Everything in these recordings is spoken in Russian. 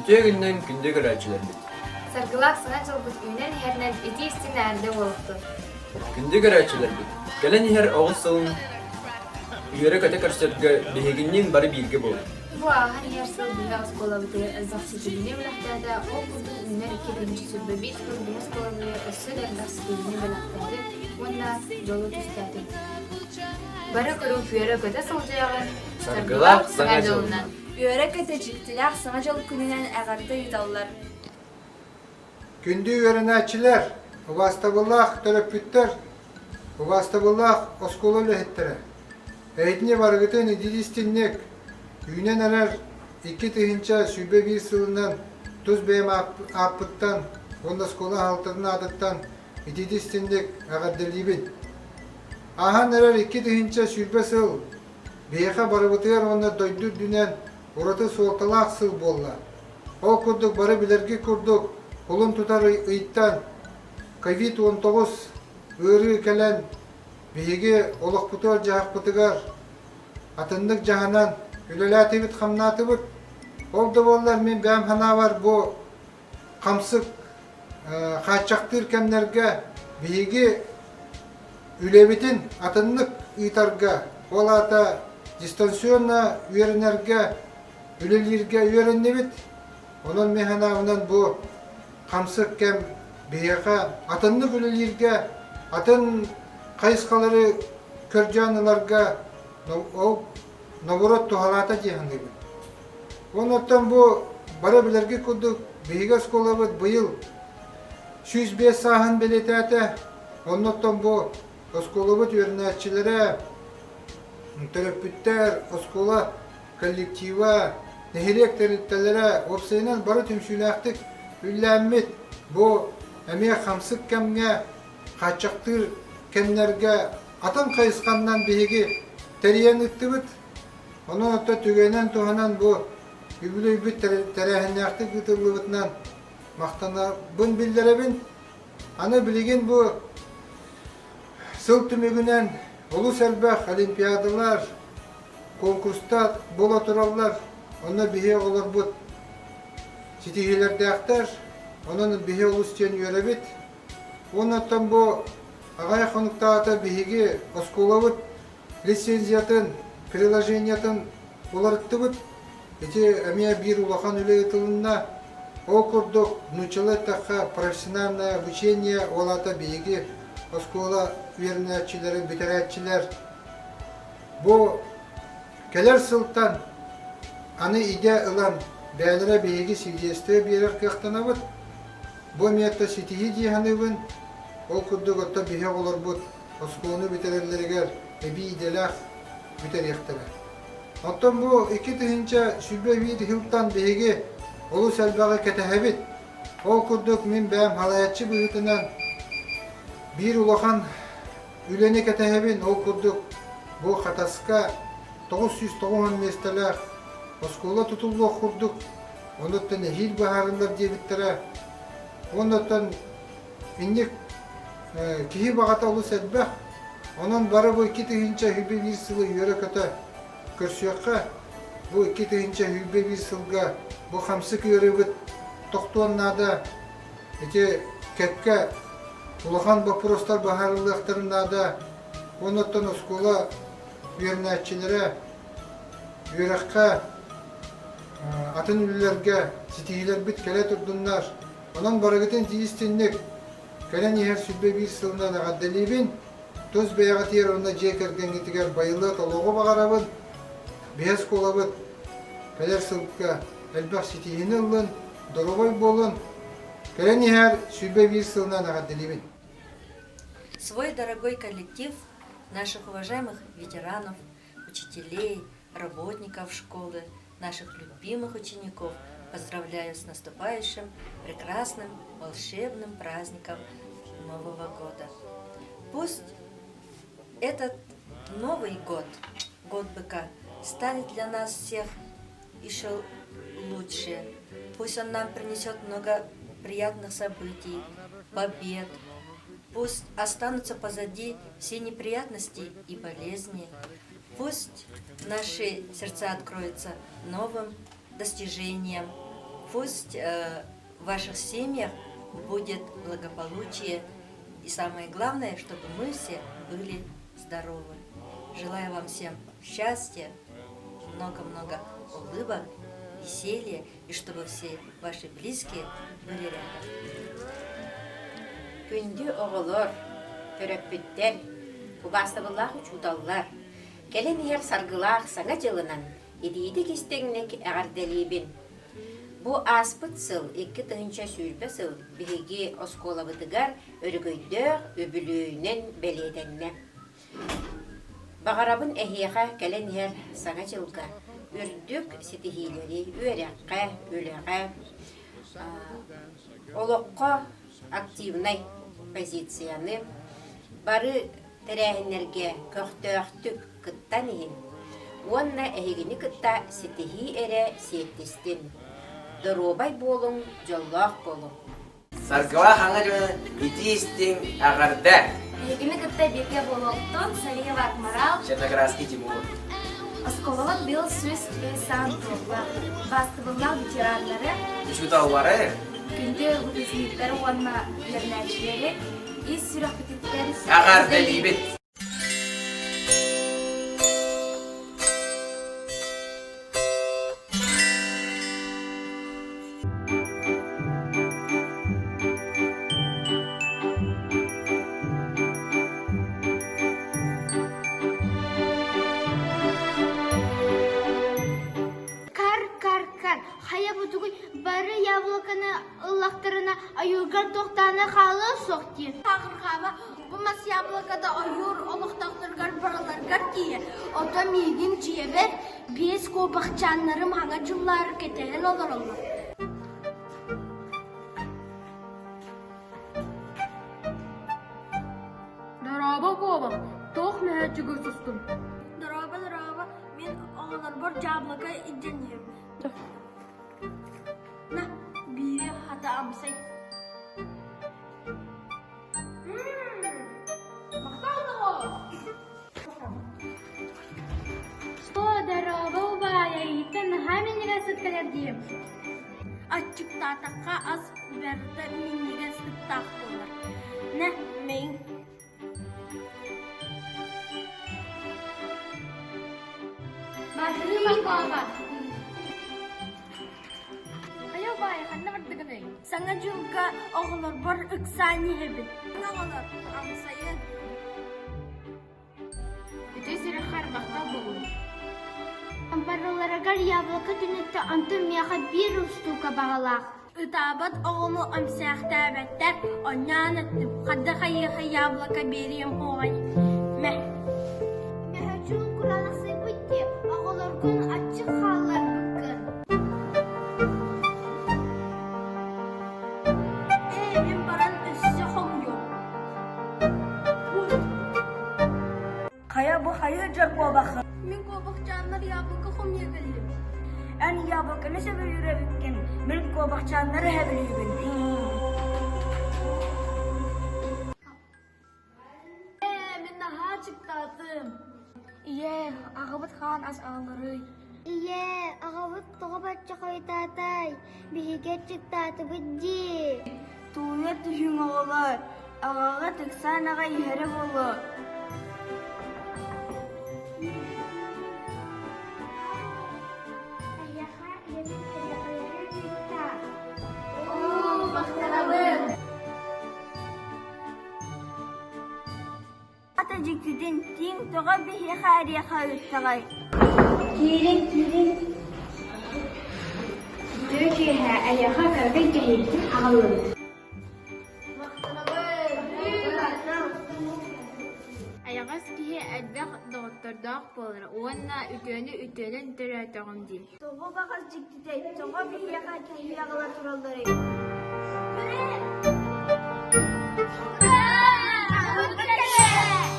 Үтө günнен күндө көрәчилер бит. Саргылақ сына жылбыт үйнен hernen ити истин әрді болықты. Күндө көрәчилер бит. Келен ихер оғыз сылын үйері көте көрсетгі бігіннен бары бірге болды. Бу ағын her сыл бігі оскола бұты ызақ сетігіне білақтады, ол күрдің үйнен 2-ші сүрбі 5 күн бұл оскола бұты өссіл әрдақ сетігіне білақтады, онна жолы түстәді. Бары көру үйері көте сылжағын Саргылақ сына жолынан. Үйері көте жіктілақ сына жол күнінен әғарды үйдалылар. Күнді үйерінәчілер, ұбастабыллақ төлөппіттер, ұбастабыллақ осколы лөхеттері. Әйтіне барғытын идилистіннек, үйнен әрер 2-тігінші сүйбе 1 сылынан тұз бәйім аппыттан, онда скола халтырын адыттан идилистіннек әғадделейбін. Ахан әрер 2-тігінші сүйбе сыл, бейқа барғытығар онда дойдыр дүнен ұраты солталақ сыл болла. Ол күрдік бары білерге күрдік, Олын тұтар ұйттан COVID-19 өрі кәлін бейге олық бұтыр жағық бұтығар атындық жағынан үлеләті біт қамнаты бұт. Олды болар мен бәм хана бар бұл қамсық қачақтыр кәмнерге бейге үлебітін атындық ұйтарға ол ата дистанционна үйерінерге үлелерге үйерінне біт. Оның мен хана онан бұл қамсық кәм бейеға атынны күлілерге, атын қайысқалары көржаныларға наоборот тухалата дейханды бұд. Онықтан бұл бары білерге күрдік бейге скола бұд бұйыл 105 сағын білеті әті. Онықтан бұл скола бұд өрінәтшілері, төлөппіттер, скола коллектива, нехерек тәріттелері опсайынан бары түмшіләқтік Үлләммет бұл әме қамсық кәмге, қачақтыр кәмнерге атын қайысқаннан бейге тәриян үтті бұд. Оның отта түгенен туғанан бұл үбілі үбіт тәрәхінәқтік үтілі бұтынан мақтана бұн білдері бін. Аны білеген бұл сыл түмігінен ұлыс әлбәқ олимпиадалар, конкурстар бола тұралар, оны бейе олар бұд. Сетигелерді ақтар, оның бейе ұлыстен үйері бет. Онаттан бұл ағай қонықтағыта бейге оскола бұд, лицензиятын, приложениятын оларытты бұд. Эти әмия бір улақан үлі етілінна ол күрдік нучылы таққа профессиональное обучение олата бейге оскола үйерінәтшілері, бетерәтшілер. Бұл келер сылттан аны иде ылан бәлірі бейге сидесті берер қияқтана бұд. Бұл метті сетихи дейханы бұн, ол күрдік отта бейе олар бұд. Осколыны бетерерлергер әбі иделәқ бетер ектірі. Оттан бұл 2-тігінші сүлбе вейді хилттан бейге олу сәлбағы кәтәхі бет. Ол күрдік мен бәм халаятчы бұғытынан бір улақан үлені кәтәхі бен ол күрдік бұл қатасқа 990 местеләқ Оскола тұтылуы құрдық, оныттан әйіл бағарылар дебіттірі. Оныттан иннек кейі бағата олы сәдбәқ. Онын бары бұл 2-тігінші хүлбе 1 сылы үйері көті көрсіяққа. Бұл 2-тігінші хүлбе 1 сылға бұл қамсық үйері бұд тоқтуаннада. Әте кәкке ұлыған бақпыростар бағарылықтарынада. Оныттан Оскола үйерінәтшілері үйеріққа атын үлілерге сетигілер біт кәлі тұрдыңдар. Онан барығытын дейістіннік кәлін ехер сүлбе 1 сылынан ағаддалейбін. Төз бәяға тер онна жекерген кетігер байылы толуғы бағарабын. Бәз қолабыд кәлер сылға әлбәқ сетигіні ұлын, дұрғой болын. Кәлін ехер сүлбе 1 сылынан ағаддалейбін. Свой дорогой коллектив наших уважаемых ветеранов, учителей, работников школы, наших любимых учеников поздравляю с наступающим прекрасным волшебным праздником Нового года. Пусть этот Новый год, год быка, станет для нас всех еще лучше. Пусть он нам принесет много приятных событий, побед. Пусть останутся позади все неприятности и болезни. Пусть наши сердца откроются новым достижениям, Пусть в ваших семьях будет благополучие. И самое главное, чтобы мы все были здоровы. Желаю вам всем счастья, много-много улыбок, веселья, и чтобы все ваши близкие были рядом. Күнді оғылыр, төрөппіттер, кубастыбыллағы чудаллар. Келен ер саргылақ саңа жылынан, едейді кестеңнек әғарделейбін. Бу аспыт сыл, 2 тыгынча сүйбе сыл, бігі осколабытыгар өргөйдör өбілөйінен бәледенне. Бағарабын әхеға келен ер саңа жылға, үрдік сетихилері өрәққа, өліға, олыққа активнай позицияны, бары тәрәхінерге көқтөқтік кыттан ең. Онна әхегіні кытта сетихи әрі сеттестен. Дұробай болың, жоллақ болың. Саргыла хаңа жөні итистің ағарда. Егіні кітті берге болуқтың Сария Акмарал, Черноградский Тимур. Осколоват бил сөз сан тоғла. Басты бұлғал ветеранлары, Үшіталвары. күнді өтізметтері онына ернәчілері, ес сүрек бітеттер Ағарда лейбет. Хая бұтығын бары яблоканы ыллақтарына айырғар тоқтаны қалы соқты. Тағырғаба бұмас яблокада айыр олықтақтырғар бараларғар кейі. Ота мейгін жиебер, бес көбақчанларым аңа жыллары кетеген олар олар. Дараба көбақ, тоқ мәәтчі көсістім. Дараба, мен оғалар бар яблока иденем. На, бире хата амсай. Дараба убая, итен хаминеге сыткалар дейм. Açık tataka az verdi minniga sıttaq bolar. Ne, men Bahri makaba. Ayo bay, hanna verdigine. Sana juga oğlar var iksani hebi. Ne oğlar? Amsayı. Ütesiri xarbaqta болу. Ампарларагар яблоко түнетті антым яға бір ұстуға бағалақ. Үтабат оғылы амсияқта әбәттер, оннан өттіп, қадда қайығы яблоко берем оғай. Мәхәчуын құранасы бұтте, оғылар күн açık қалар бүкін. Мен баран өссе қом жоқ. Қая bu hayır jar qobaqı. Мен көбіқчанлар яблоко қом егілім. Ән яблоко несе бір үйребіккен, мен qobaqçanları həbiliyibin. Мен наға çıktатым. Ағыбыт хан аз алыры. Ағавыт тоғы бәтчі қойтатай. Бігі çıktаты бұдди. Туя түшін оғылар. Ағаға тіксан аға ехері болу. Ата жекіден тең тоға бігі қарияға өттіғай. Кирин. Түркеға аяға кәрген кәйіптің ағылыр. Аяғас кие әдбәқ доғыттырдақ болыр. Оғанна үтөнін түрі әтіғын дейм. Тоғы бағас жекіден тоға бігі қарияға тұралдары.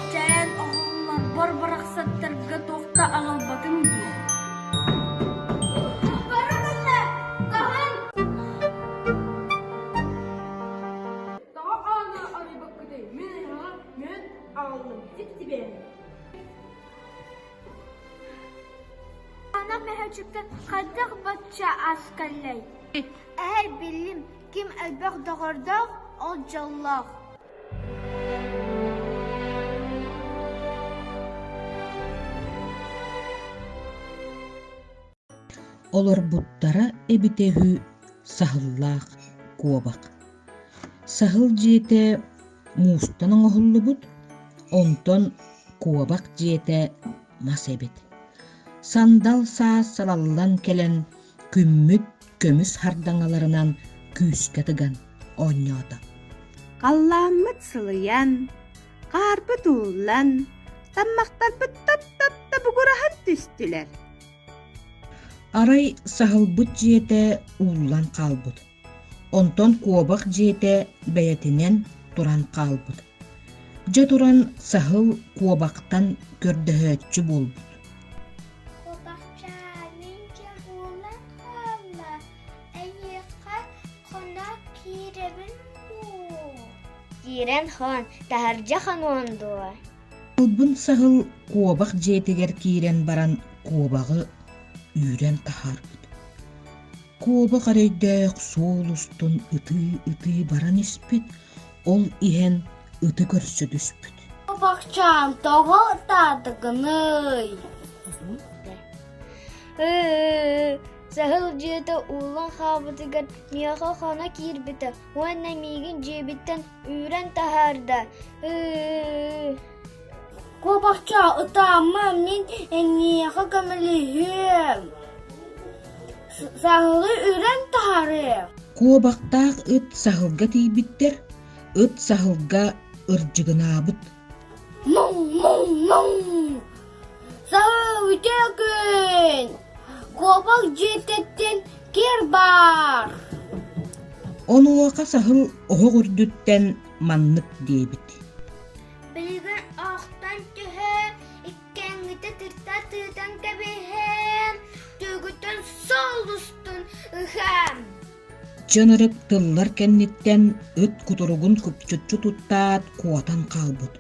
Жайан оғылар бар барақсаттарға тоқта ағылбатым дейм. Ана мәхәчікті қадық батша аскалай. Eğer bilim kim elbek doğurdak, o jallah. Олар буттара эбитehü сахыллаах куобак. Сахыл жете муустаның оһуллубут, онтон куобак жете мас эбит. Сандал саас салаллан келен күммүт көмүс хардаҥаларынан күүскэ тыган оонньоото. Қалламыт сылыян, қарпыт уулан, таммақтарбыт таптапта бугурахан түстүлер. Арай сахылбыт жете уулан калбыт. Онтон куобак жете бэйэтинен туран калбыт. Же туран сахыл куобактан көрдөһөтчү болбут. Кирен хон, тахаржа хон онду. Кылбын сахыл куобак жетегер киирен баран куобагы үйрен тахарбыт. Куобак арайдаак соолустун ыты баран испит, ол иһэн ыты көрсөдүспүт. Бакчам тоғы тадыгыный. Сахыл жете улан хабытыгар мияха хана кирбите. Уанна мигин жебиттен үйрен тахарда. Кобакча ытамы мен эңеха көмөлүһүм. Сахылы үйрен тахары. Куобактаах ыт сахылга тийбиттер, ыт сахылга ырдьыгынаабыт. Мung. Сахыл үтөгүн. Кобак жететтен кер бар. Онуока сахыл оһо үрдүттен маннык диэбит. Билген ақтан түһө, иккеңгіті тырта тыытан кәбіхем, төгіттен солдустун ыхам. Чынырык тыллар кенниттен ыт кутуругун купчутчу туттаат куотан калбыт.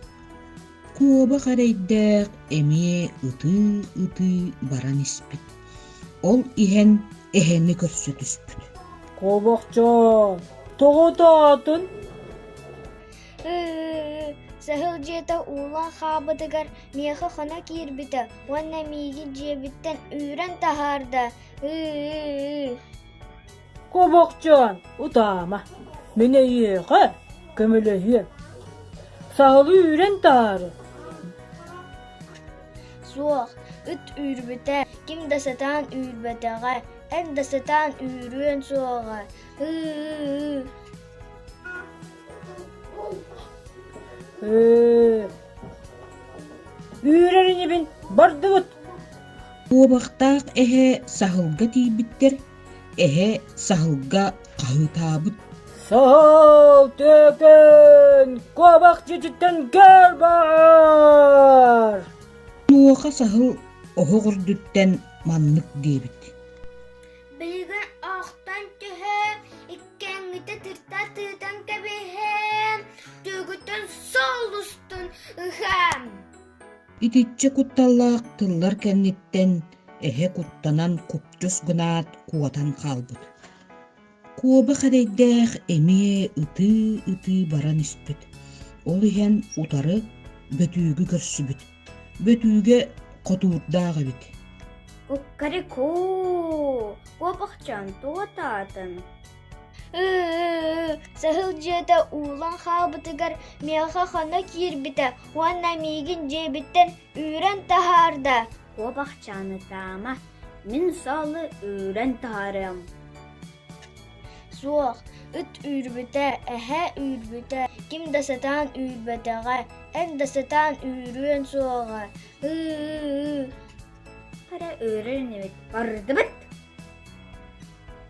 Куоба харайдаак эмие ыты баран испит. Ол иһэн эһэни көрсөтүспүт. Кобакчан, тоҕотаатын. Сахыл жете улан хабытыгар мияха хана кирбите. Уанна мигин жебиттен үйрен тахарда. Кобакчан, утама. Мене иеха көмөлөһүм. Сағылы үйрен тары. Суох, үт үйрбите. Ким да сатан үйрбетеға, эн да сатан үйрен суоға. Үйрерини бин бардыбыт. Куобактаах эһэ сахылга тийбиттер, эһэ сахылга каһыытаабыт. Сағыл төкөн, кобак жетіттен кер бар. Онуока сахыл оһо үрдүттен маннык диэбит. Билген ақтан түһө, иккеңгіті тырта тыытан кәбіхем, төгіттен солдустун ыхам. Итичче кутталлаах тыллар кэнниттен эһэ куттанан купчус гынаат куотан калбыт. Куоба харайдаах эмие ыты баран испит. Ол иһэн утары бөтүүгү көрсүбүт. Бөтүүгө котуурдааға бит. Куккарику, куобакчан тоҕотаатын. Сахыл жете улан хабытыгар мияха хана кирбите. Уанна мигин жебиттен үйрен тахарда. Куобакчаны тама. Мен салы үйрен тахарым. Суох, үт үйрбите, эһэ үйрбите. Ким да сатан үйрбетеға, эн да сатан үйрен суоға. Кара үйрен бит бардыбыт.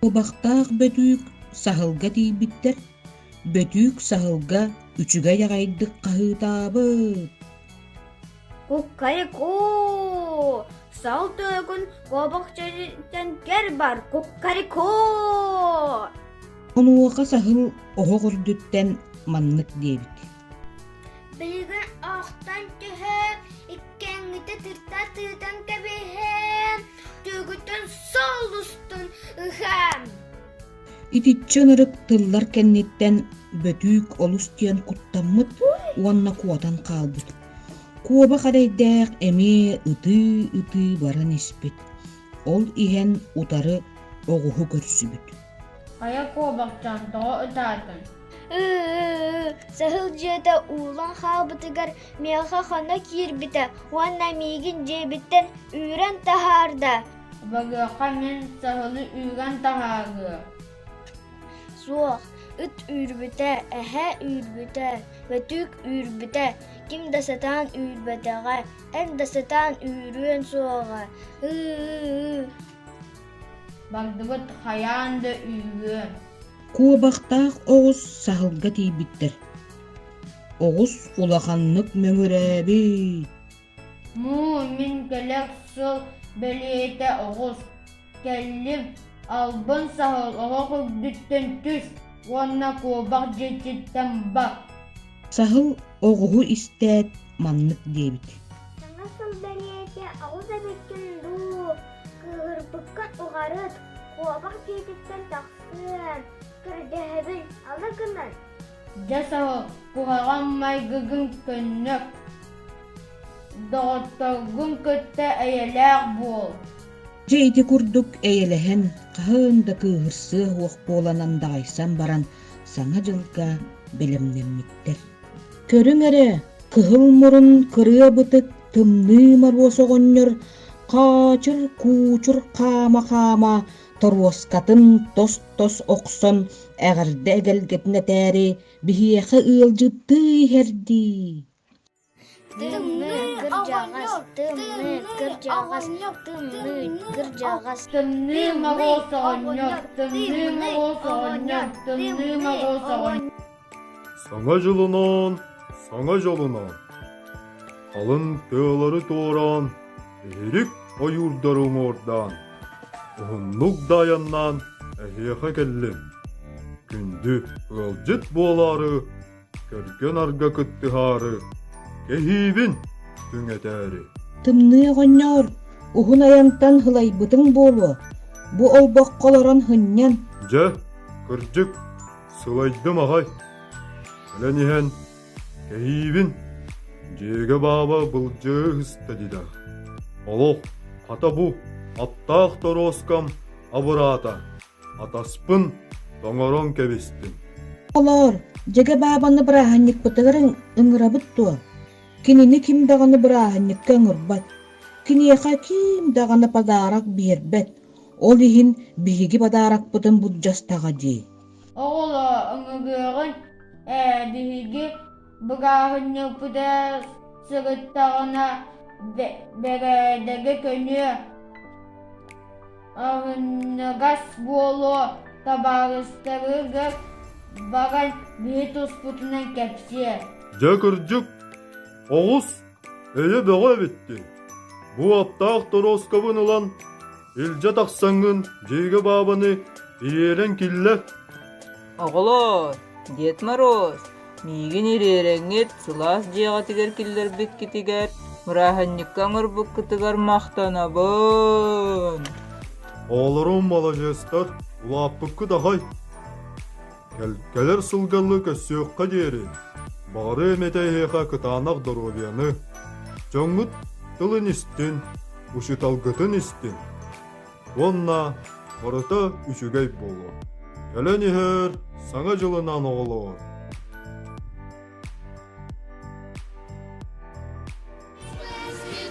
Куобактаах бөтүүк сахылга тийбиттер, бөтүүк сахылга үчүгө ягайдык каһыытаабыт. Куккарику, сал төгүн кобакчадан кер бар. Куккарику. Онуока сахыл оһо үрдүттен маннык диэбит. Билген ақтан түһө, иккеңгіті тырта тыытан кәбіхем, төгіттен солдустун ыхам. Итиччен ырык тыллар кенниттен бөтүүк олус тиен куттаммыт уанна куотан калбыт. Куоба кадайдаак эме ыты баран испит. Ол иһэн утары оҕуһу көрсүбүт. Ая куобакчан тоҕо ытаатын. Сахыл жета уулан хаабытыгар меха хана кирбите, уанна мигин жебиттен үрен тахарда. Багыака мен сахылы үйган тахаагы. Суох, ыт үрбіте, әхә үрбіте, бөтүк үрбіте, ким дасатан үрбетеға, ән дасатан үрүен суоға. Багдыбыт хаяанды үйгөн. Куобахтаах оҕус саһылга тиийбиттер. Оҕус улаханнык мөҥүрээби. Муу мин келек сыл белиэте оҕус. Келлим албын сахыл оҕо хүрдүттен түс. Уонна куобак жетиттен бак. Саһыл оҕуһу истээт маннык диэбит. Nasıl beliyete ağız ebekkin ду, kıhırpıkkan uğarıt, kuabak ceditten taksın, kırdehebin alıgının. Жасау кухараммай гыгын көннөк. Доғоттогун көттө әйеләк бол. Жейти курдук эйелэһэн хаһын да кыыһырсыах уох буоланан даҕайсан баран саҥа дьылга белемнэммиттер. Көрүң эрэ, кыһыл мурун кырыабытык тымныы маруосоҕонньор хаачыр куучур хаама торуоскатын тос оксон эҕэрдэ эгелгетинэ тээри биһиэхэ ыалдьыттыы иһэрди. Тымны кыржагас, тымны кыржагас, тымны кыржагас. Тымны магосоҕонньор, тымны магосоҕонньор, тымны магосоҕонньор. Саңа жолунан, алын тыалары туоран, эрик ойурдарың ордан, ұғыннук даяннан әхияқа келлим. Күнді ылжыт болары, көрген арга кыттыхары, кехибин түңетәри. Тымны оҕонньор, уһун аянтан хылайбытың буолуо. Бу олбох колорон хынньан. Жа, кырдьык, сылайдым ағай. Әләнихен, кехибин, жеге баба былжы хыстадида. Олох, ата бу, аттаах тороскам абырата, атаспын тоңорон кебистим. Олор, жеге бабаны бырааһанник бытыгарын ыҥырабыт туа. Кинини ким даганы бырааһанникка ыҥырбат. Киниэхэ ким даганы падаарак биэрбэт. Ол иһин биһиги падааракпытын буджастаҕа дии. Оҕоло ыҥыгыаҕын биһиги быгааһынньыппыта сыгыттаҕына бэгээдэгэ көнүө. Аһыннагас буолуо табаагыстарыга баган биһи туспутунан кэпсиэ. Жа кырдьык, оҕус, эйе бөҕө эбитти. Бу аптаах тороскабын ылан, илдьэ тахсаҥҥын жеге баабаны ириэрэн киллэ. Оҕолор, Дед Мороз, миигин ириэрэҥҥит сылаас дьиэҕэ тигэр киллэрбит китигэр мырааһанньыкка ыҥырбыккытыгар махтанабын. Оолорум малажестар, улааппыккы дахай. Келер сылгаллы көссүөкка диэри, бары эметэйхэхэ кытаанах доровияны. Жоңмут тылын истин, ушуталгытын истин. Онна барыта үчүгэй болу. Келен ихэр саңа жылынан оголоор.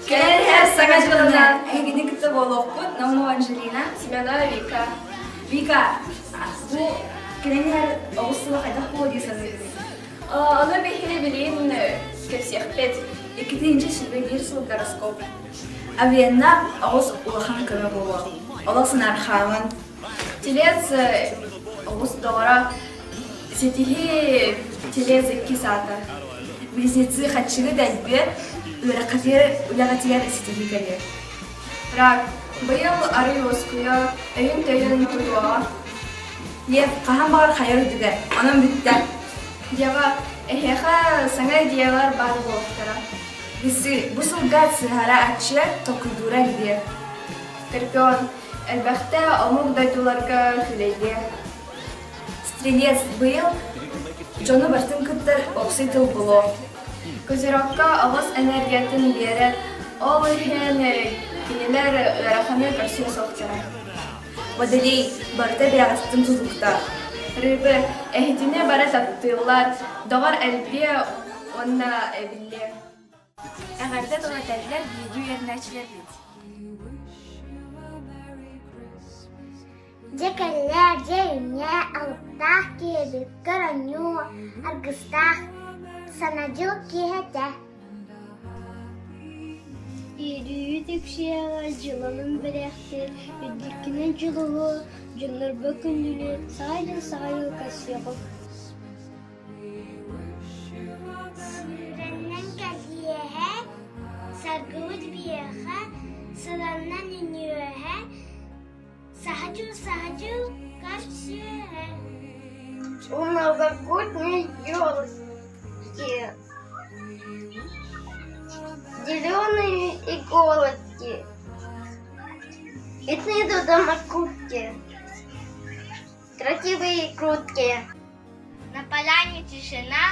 Келер саңа жылынан эгини кытты болуоппут, Наумова Анжелина, Семенова Вика. Вика, бу келер оғысылы қайдақ болу дейсіз. Оны бейхеле білейін көпсеқпет. Екетінші шілбегер сыл гороскоп. Авиенна оғыс улахан көмі болу. Оласын архамын. Телец оғыс доғыра. Сетихи телец 2 саата. Близнецы хатчығы дәлбе. Үләғатигер сетихи кәле. Бірақ бұйыл ары өскуя, өйін-төйін тұруа. Ев қахан бағар қайыр үдігі, анам бүтті. Дева, эхеха саңа идеялар бар болуқтара. Бұл сылғат сығара атшы тоқыдура лиде. Скорпион, әлбәқті омук дайтуларға хүлейде. Стрелец был, жону бартын кыттар окситыл було. Козерокка авыз энергиятын берет, ол хен кинелер раханы карсия соқтара. Водолей барда бирастын тузукта. Рыбы эхтине бара таптылар, доғар әлбе онна эбилле. Әгәрдә тугатәләр видео ярнәчләр бит. Декаллер, деревня, алтах, кебит, короню, аргыстах, санадил кехете. Ирүү текшеяга жыланын беректи, үддикинен жылугу, жоннор бөкүндүлү, сайыл касыягы. Сürenden gaziyehe, sargıvut biyehe, sırandan iniyehe, сахачу, кашеhe. У новогодней елки, зеленые иголки, это идут до макушки, красивые и круткие. На поляне тишина,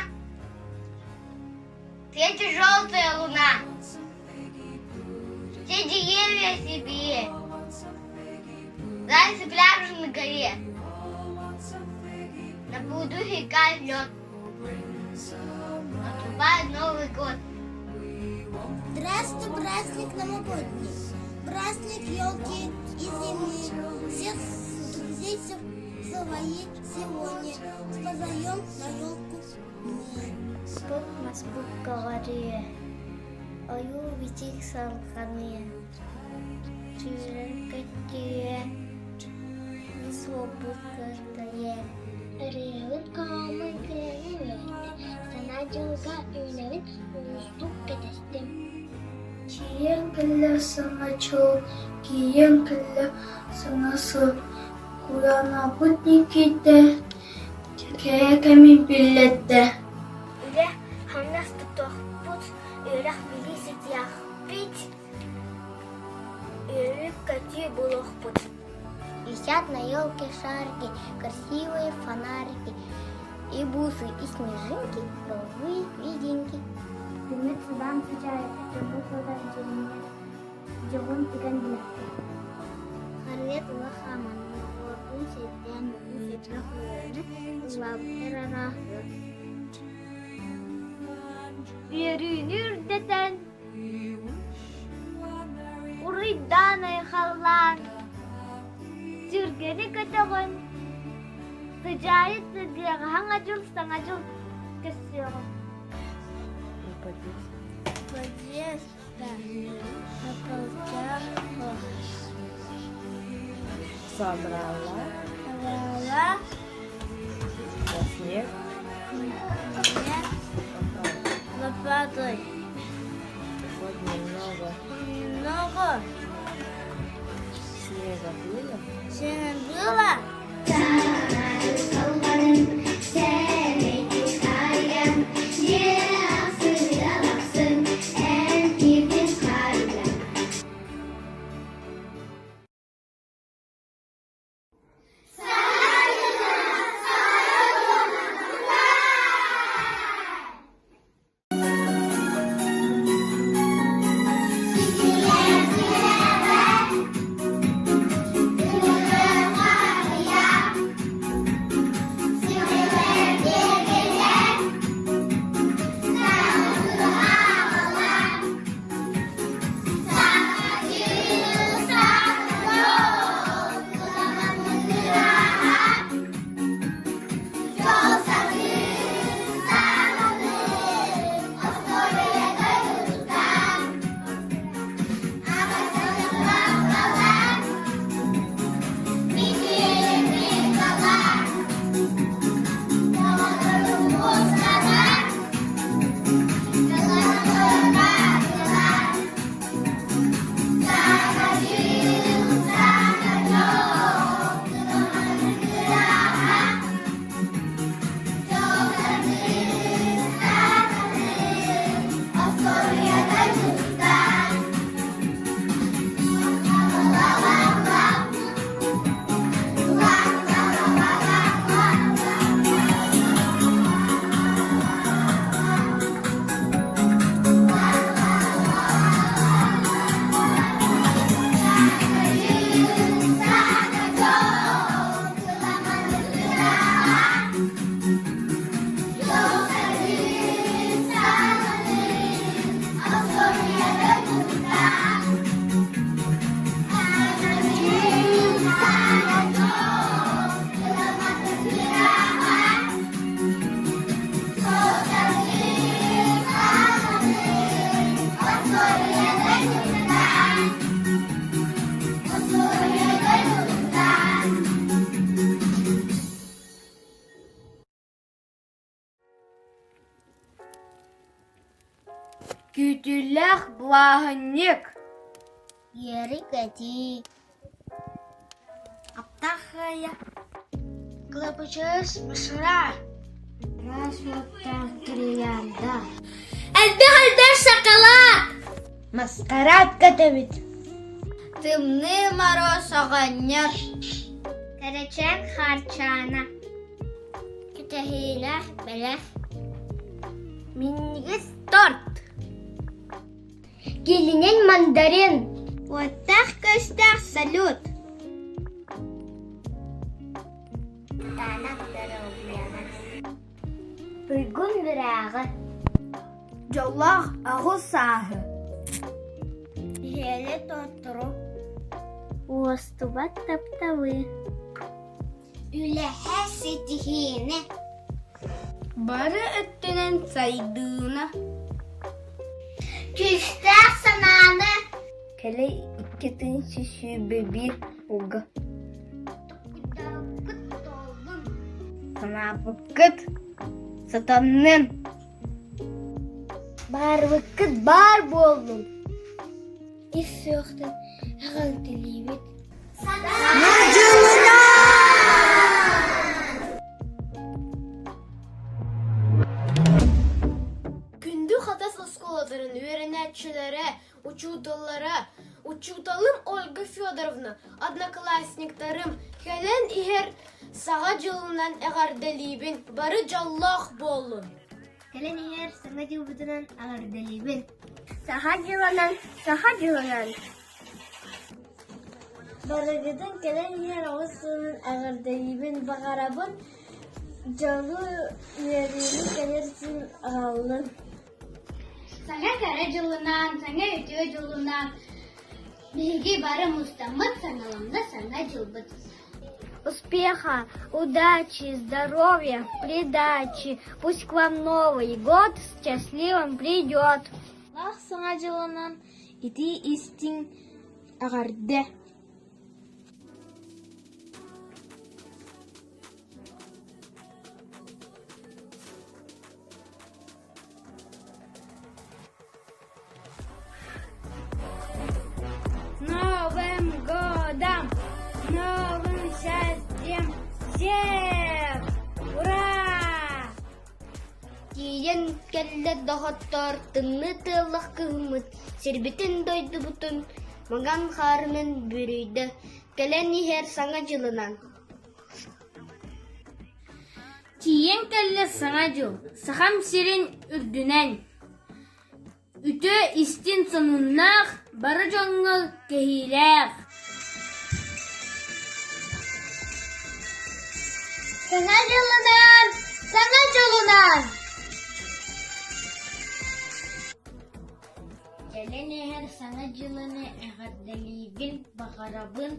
светит желтая луна, все деревья себе, зайцы пляжут на горе, на пруду река лед, наступает Новый год. Здравствуй, праздник новогодний, праздник елки и зимы. Всех друзей свои сегодня позовем на елку мы. Спок маспук каваре, ою витик салхане, чурен катие, свободкатае. Ревен камын кревен, санадилга ünevin uzduk ketestim. Kiyen kille sanachıl, kiyen kille sanası, kuyana putnikite, kaya kemi billette. Üle hamnas tutuq put, üle bilisit yah bit, üle kati buluq put. Висят на елке шарики, красивые фонарики, и бусы, и снежинки, голубые виденьки. Дымит судан печает, жабу судан жемне, жабун тиган билакты. Харвет лахаман, ордун сеттен, сетра хуяны, улаптырара. Беринür deten, урыйданай халлан. Сürgeni kaçağın, sıcayı sıcak, hangacıl sangacıl kesiyorum. Подъезда на полках Собрала снег лопатой. вот немного снега было. Снега Сила. Ütülэх благонник. Ери кати. Аптахая. Клапычыз мышыра. Расвоттан кириянда. Әлбе-әлбе шоколад. Маскарад катабит. Тымны мороз оғаннар. Карачак харчана. Китахилах белах. Мингис торт. Келинен мандарин. Оттах көстах салют. Танак даровляна. Пыгун бірағы. Жоллах ағыл сағы. Желе тоттыру. Остубат таптавы. Үләхә сетихіне. Бары өттінен сайдığına. Küstah sananı. Kele ikketin şişübe bir uga. Sana vakit satanın. Бар вакыт бар болдum. Исөктен ағал телебет. Күнді хатас осколадарын öğrenetçilere, учуталым Ольга Федоровна, одноклассниктарым, хелен ихер саға жылынан әғарделибін, бары жаллах болын. Хелен ихер саға жылбытынан ағарделибін. Саға жылынан. Барыгыдың келен ихер оғысының ағарделибін бағарабын, жалы үйеріні келерсін ағалын. Саңа кәрі жылынан, саңа өтеу жылынан, Беги бары мустамыт, саналамда саңа жылбыт. Успеха, удачи, здоровья, придачи. Пусть к вам Новый год счастливым придет. Лах саңа жылынан ити истин ағарды. Новым годом, новым счастьем всех! Ура! Тиен келле доғыттар, тыңны тылық кымыт, сербетін дойды бұтын, маған қармын бүрүйді, келен ихер саңа жылынан. Тиен кәлі саңа жыл, сақам серін үрдінен. Үті істин сонуннақ, бары жоңғыл кехиләқ. Саңа жылынан! Саңа жылынан! Келен ихер саңа жылыны әғадделибін, бағарабын,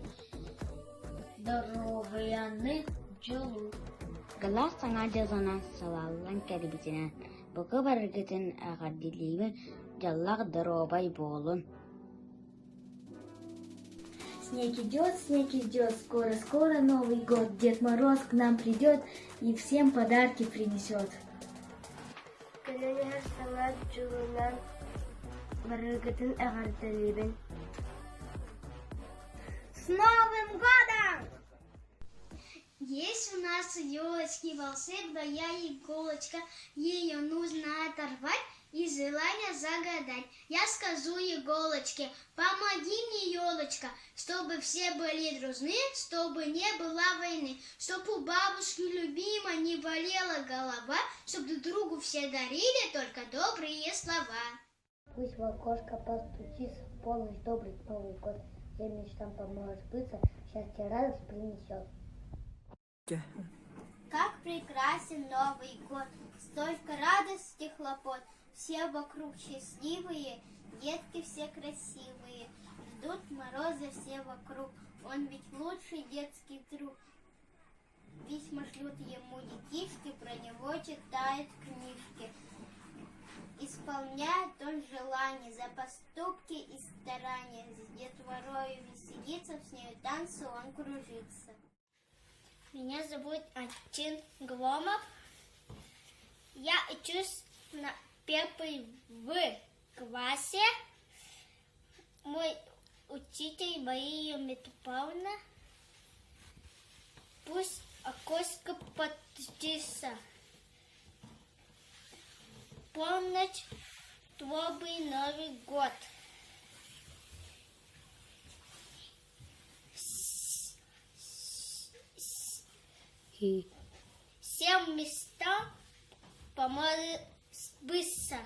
дорогаяны жылу. Гала саңа жазана салаллан кәрбітінен. Бұғы барыргетін ағадделейбін жаллақ дыробай болын. Снег идет, скоро Новый год. Дед Мороз к нам придет и всем подарки принесет. Келелер саңа жылынан барыргетін әғадделейбін. С Новым годом! Есть у нас елочки волшебная иголочка, ее нужно оторвать и желание загадать. Я скажу иголочке, помоги мне, елочка, чтобы все были дружны, чтобы не было войны, чтобы у бабушки любимой не болела голова, чтобы друг другу все дарили только добрые слова. Пусть в окошко постучится, в полночь добрый Новый год. Всем мечтам поможет сбыться, счастье, радость принесет. Как прекрасен Новый год, столько радости, хлопот, все вокруг счастливые, детки все красивые, ждут мороза все вокруг, он ведь лучший детский друг. Письма шлют ему детишки, про него читает книжки, исполняет он желания за поступки и старания, с детворою веселится, с нею танцы он кружится. Меня зовут Антин Гломов. Я учусь на первой В классе. Мой учитель Мария Метупавна. Пусть окошко подтиса. Полночь, добрый Новый год. Всем местам помолы быстро.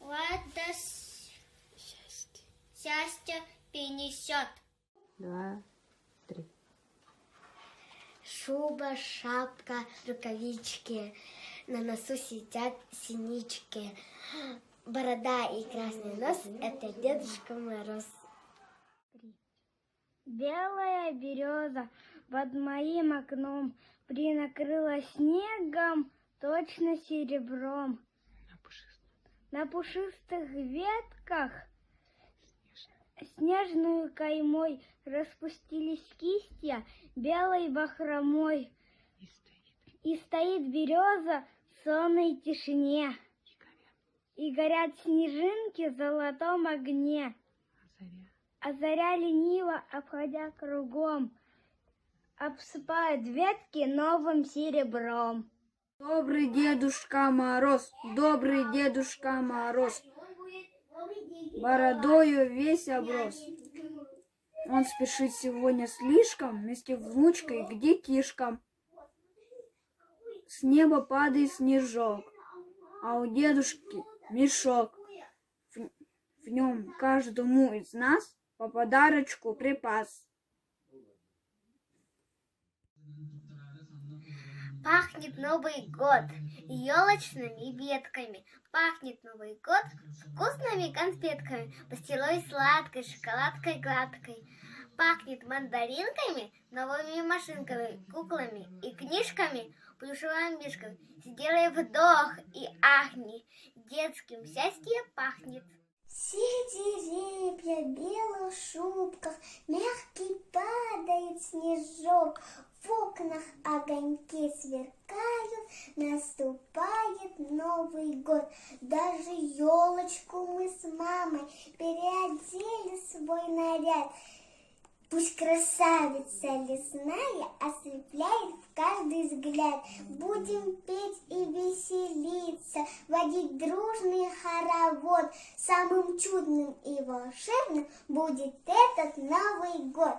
Радость, счастье принесет. 2, 3. Шуба, шапка, рукавички, на носу сидят синички. Борода и красный нос — это Дедушка Мороз. Белая береза под моим окном принакрыла снегом, точно серебром. На пушистых ветках снежную каймой распустились листья белой бахромой. И стоит береза в сонной тишине, и горят снежинки в золотом огне. А заря лениво, обходя кругом, обсыпает ветки новым серебром. Добрый Дедушка Мороз, добрый Дедушка Мороз, бородою весь оброс. Он спешит сегодня слишком вместе внучкой к детишкам. С неба падает снежок, а у дедушки мешок. В нем каждому из нас по подарочку припас. Пахнет Новый год елочными ветками. Пахнет Новый год вкусными конфетками, пастилой сладкой, шоколадкой гладкой. Пахнет мандаринками, новыми машинками, куклами и книжками, плюшевым мишкой. Сделай вдох и ахни, детским счастье пахнет. Все деревья в белых шубках, мягкий падает снежок, в окнах огоньки сверкают, наступает Новый год. Даже елочку мы с мамой переодели в свой наряд. Пусть красавица лесная ослепляет в каждый взгляд. Будем петь и веселиться, водить дружный хоровод. Самым чудным и волшебным будет этот Новый год.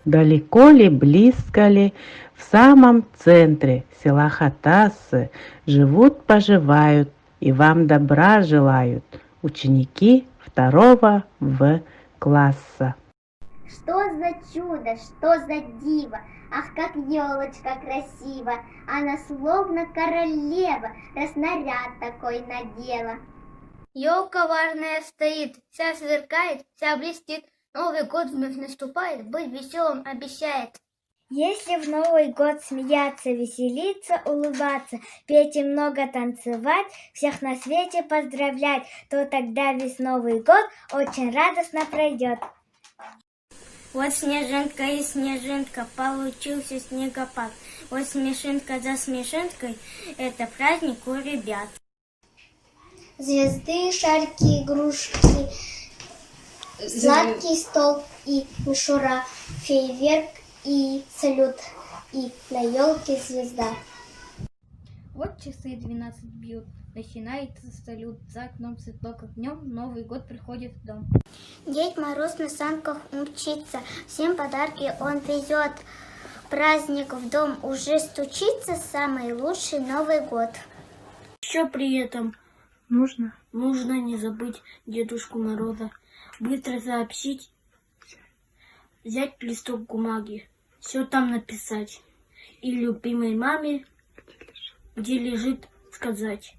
Далеко ли, близко ли, в самом центре села Хатасы живут-поживают и вам добра желают ученики 2 В класса. Что за чудо, что за диво, ах, как елочка красива, она словно королева, раз наряд такой надела. Елка важная стоит, вся сверкает, вся блестит, Новый год вновь наступает, быть веселым обещает. Если в Новый год смеяться, веселиться, улыбаться, петь и много танцевать, всех на свете поздравлять, то тогда весь Новый год очень радостно пройдет. Вот снежинка и снежинка, получился снегопад. Вот смешинка за смешинкой, это праздник у ребят. Звезды, шарики, игрушки, сладкий стол и мишура, фейерверк и салют, и на елке звезда. Вот часы 12 бьют, начинается салют, за окном светло, как днем, Новый год приходит в дом. Дед Мороз на санках мчится, всем подарки он везет. Праздник в дом уже стучится, самый лучший Новый год. Еще при этом нужно не забыть Дедушку Мороза. Быстро сообщить, взять листок бумаги, все там написать. И любимой маме, где лежит, сказать.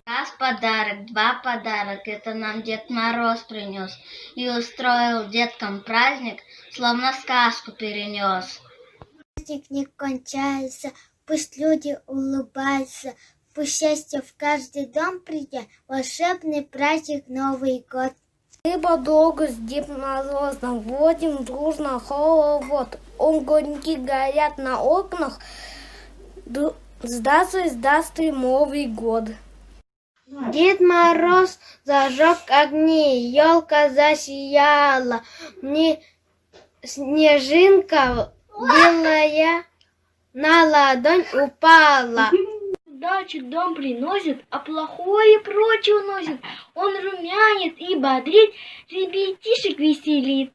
Раз подарок, два подарок, это нам Дед Мороз принес. И устроил деткам праздник, словно сказку перенес. Праздник не кончается, пусть люди улыбаются, пусть счастье в каждый дом придет, волшебный праздник Новый год. Мы подолгу с Дедом Морозом водим дружно хоровод. Огоньки горят на окнах, здравствуй, Новый год. Дед Мороз зажег огни, елка засияла, мне снежинка белая на ладонь упала. Удачу дом приносит, а плохое прочь уносит. Он румянит и бодрит, ребятишек веселит.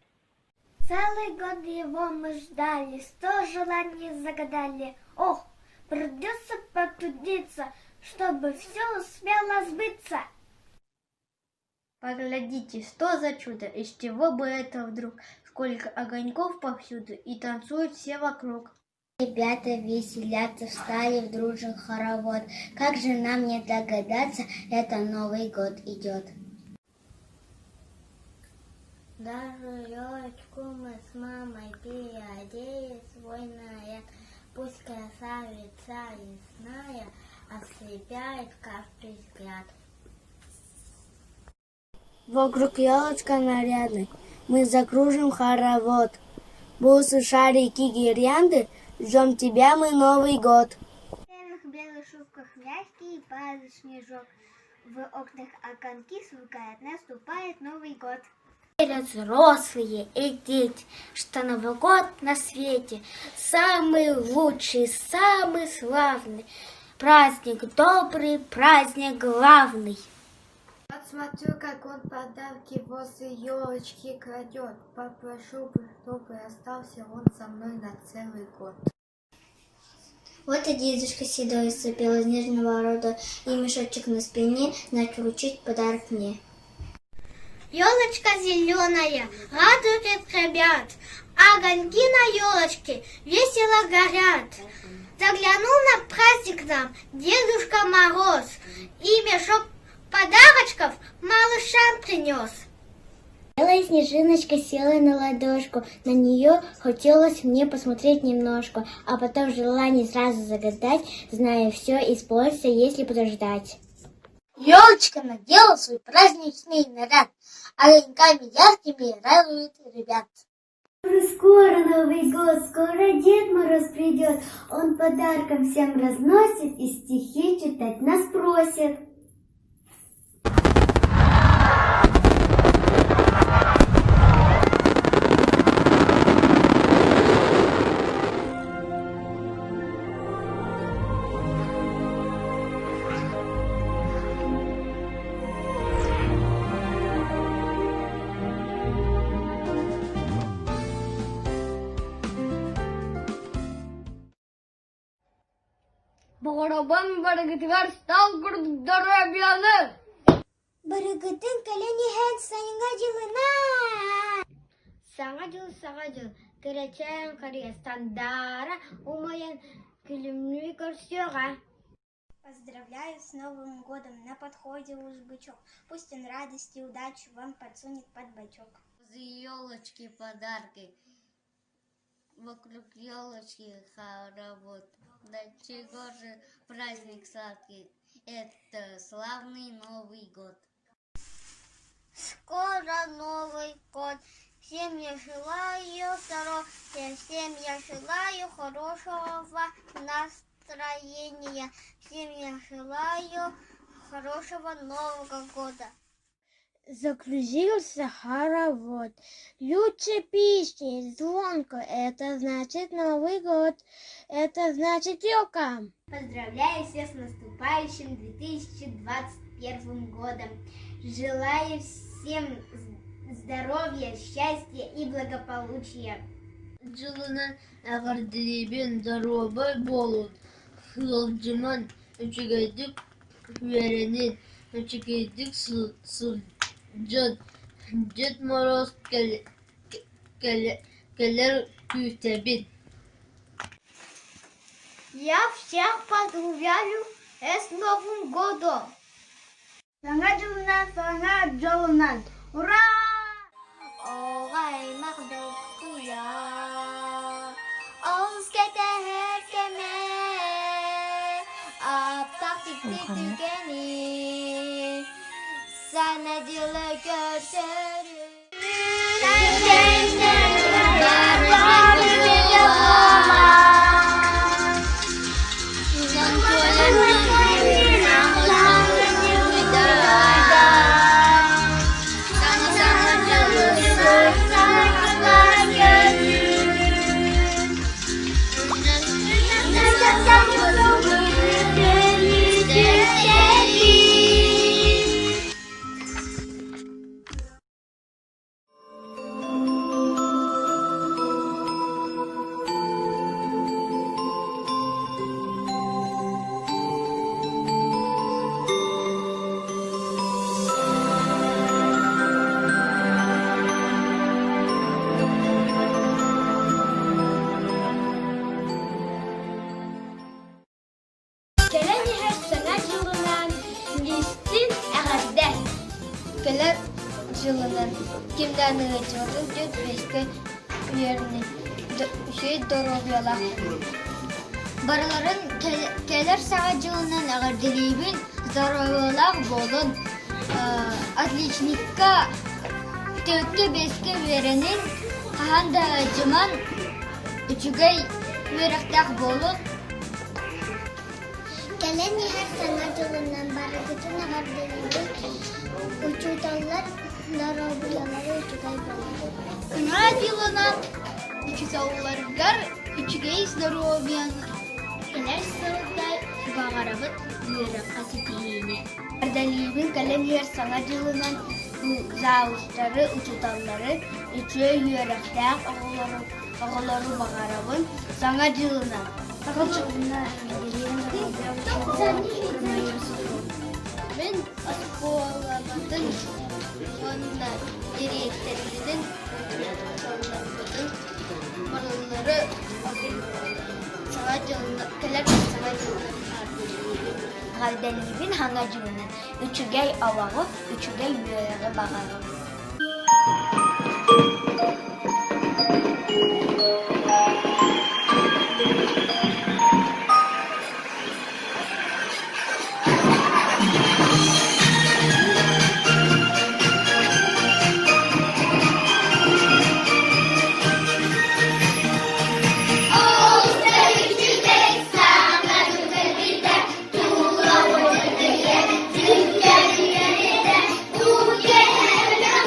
Целый год его мы ждали, 100 желаний загадали. Ох, придется потрудиться, чтобы все успело сбыться. Поглядите, что за чудо, из чего бы это вдруг? Сколько огоньков повсюду, и танцуют все вокруг. Ребята веселятся, встали в дружный хоровод. Как же нам не догадаться, это Новый год идет. Даже елочку мы с мамой переодели свой наряд. Пусть красавица лесная ослепляет каждый взгляд. Вокруг елочка нарядной мы закружим хоровод. Бусы, шарики, гирлянды, ждем тебя мы Новый год. В белых шубках мягкий падает снежок. В окнах огоньки сверкает, наступает Новый год. Верят взрослые и дети, что Новый год на свете самый лучший, самый славный. Праздник добрый, праздник главный. Вот смотрю, как он подарки возле елочки кладет. Попрошу, чтобы остался он со мной на целый год. Вот и дедушка седой из белоснежного рода, и мешочек на спине, значит, вручить подарок мне. Елочка зеленая радует ребят, огоньки на елочке весело горят. Заглянул на праздник нам Дедушка Мороз, и мешок подарочков малышам принес. Белая снежиночка села на ладошку, на нее хотелось мне посмотреть немножко, а потом желание сразу загадать, зная все исполнится, если подождать. Елочка надела свой праздничный наряд, огоньками яркими радует ребят. Скоро Новый год, скоро Дед Мороз придет, он подарком всем разносит и стихи читать нас просит. Барабан баргытыгар стал здоровьяны. Барыгытын кәләнеһен сайынға жылына. Саңа жыл, керечен Кыргызстандара умаян күлімлі көрсеға. Поздравляю с Новым годом, на подходе уж бычок. Пусть он радости и удачи вам подсунет под бочок. Возле елочки подарки, вокруг елочки хоровод. Да чего же праздник сладкий, это славный Новый год. Скоро Новый год, всем я желаю здоровья, всем я желаю хорошего настроения, всем я желаю хорошего Нового года. Загрузился хоровод. Лучше песни, звонко, это значит Новый год, это значит елка. Поздравляю всех с наступающим 2021 годом. Желаю всем здоровья, счастья и благополучия. Жылына ағардылебен здоровы болуд. Хылжыман үчігайдік веренен, үчігайдік сылжын. Дед Мороз келер күтебін. Я всех поздравляю с Новым годом. Sana yolundan. Ура! Oğay mağdur kuya, Oğuz kete her keme, Aptak tikti tükeni, Sana cılı götürür. Gelen her sanat yılından listin ağırda. Gelen yılından kimden öğretiyorsun? Dört beşte yerini doğruluyorlar. Barıların gelir sanat yılından ağır dilibin zararlılar bolun. Отличникка tökke beske verenin handa acıman üçügey verektak bolun. Gelen her sanat yolundan barakatın ağırlarının uçutallar, darabiyaları uçugay balığı. Sanat yılından uçutallar gar üçügey zarabiyan. Geler sırada bağarabıt yürek asitiyini. Ardalibin gelen her sanat yılından zavuşları, uçutalları, üçüge yürektak ağları bağarabın sanat yılından. Ben askolabadın onda direktörünün marulları sanat yılında keler sanat yılında Galdelibin hangacılının üçügey avağı, üçügey yüreğe bağarı. Tuğla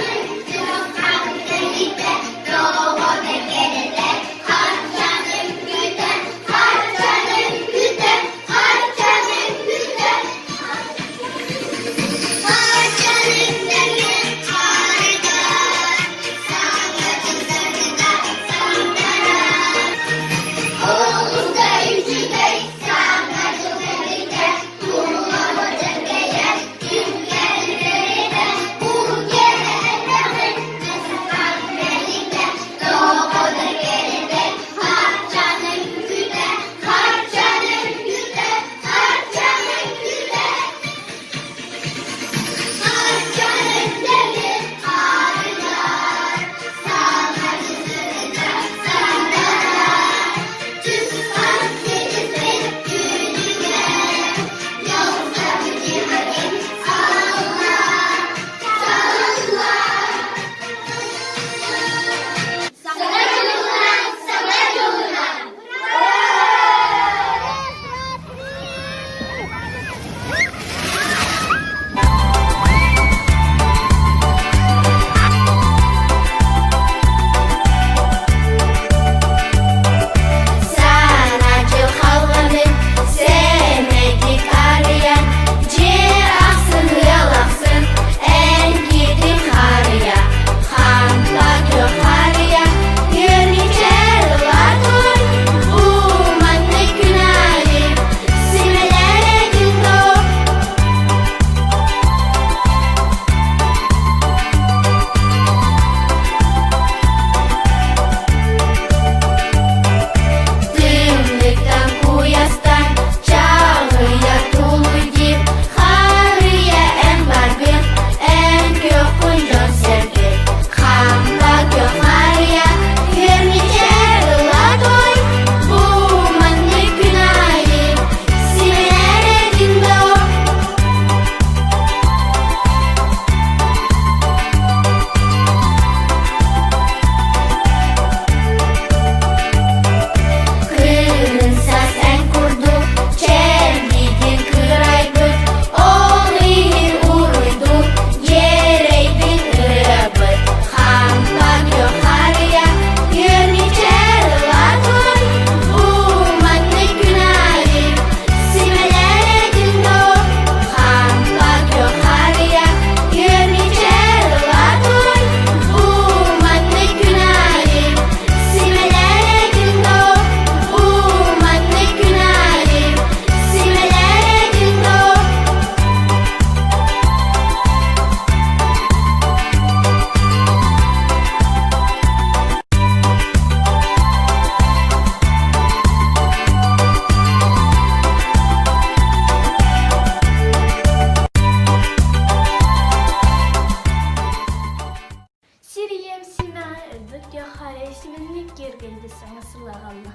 Яхаресменне кергелді саңа сылағалла.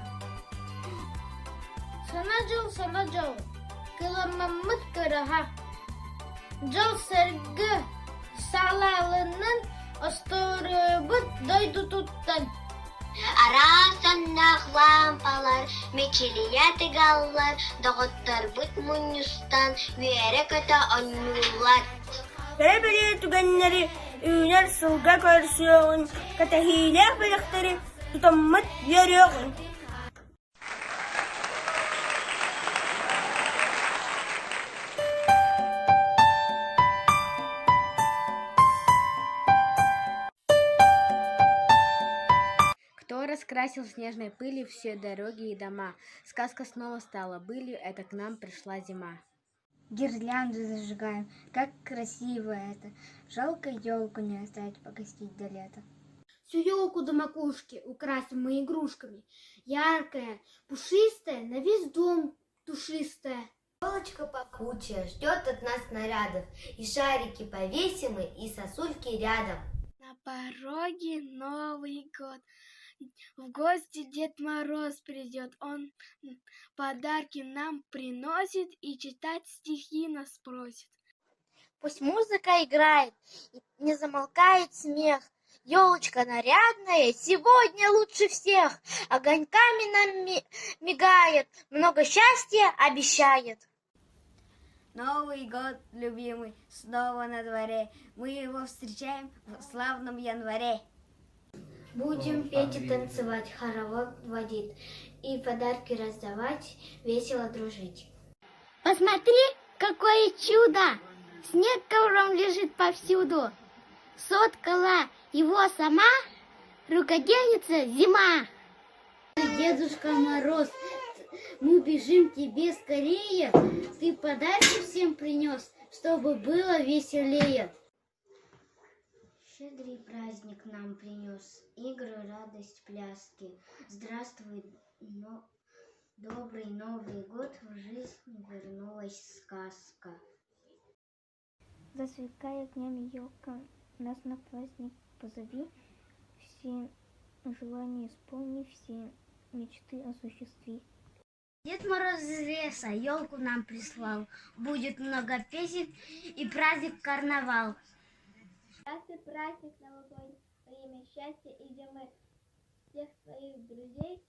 Sana jol, kılamamıt kıraha. Jol sergi sağlalının astorubut doydu tuttan. Арасаннах лампалар, мечелия тыгаллар, доготтар бут мунюстан, үйәрі көті оннулар. Тәрбелі түгеннері үйнер сылға көрсіуін, катахилер біліктері тұтаммыт еріғын. Кто раскрасил снежной пылью все дороги и дома? Сказка снова стала былью, это к нам пришла зима. Гирлянду зажигаем, как красиво это. Жалко елку не оставить погостить до лета. Всю елку до макушки украсим мы игрушками. Яркая, пушистая, на весь дом душистая. Елочка пахучая ждет от нас нарядов. И шарики повесим и сосульки рядом. На пороге Новый год. В гости Дед Мороз придет, он подарки нам приносит и читать стихи нас просит. Пусть музыка играет, не замолкает смех. Елочка нарядная, сегодня лучше всех. Огоньками нам мигает, много счастья обещает. Новый год, любимый, снова на дворе. Мы его встречаем в славном январе. Будем петь и танцевать, хоровод водить, и подарки раздавать, весело дружить. Посмотри, какое чудо! Снег ковром лежит повсюду. Соткала его сама рукодельница зима. Дедушка Мороз, мы бежим к тебе скорее. Ты подарки всем принес, чтобы было веселее. Щедрый праздник нам принес, игры, радость, пляски. Здравствуй, добрый Новый год, в жизнь вернулась сказка. Засверкай огнями елка, нас на праздник позови. Все желания исполни, все мечты осуществи. Дед Мороз из леса елку нам прислал. Будет много песен и праздник карнавал. Счастный праздник новогодний, время счастья и зимы. Всех своих друзей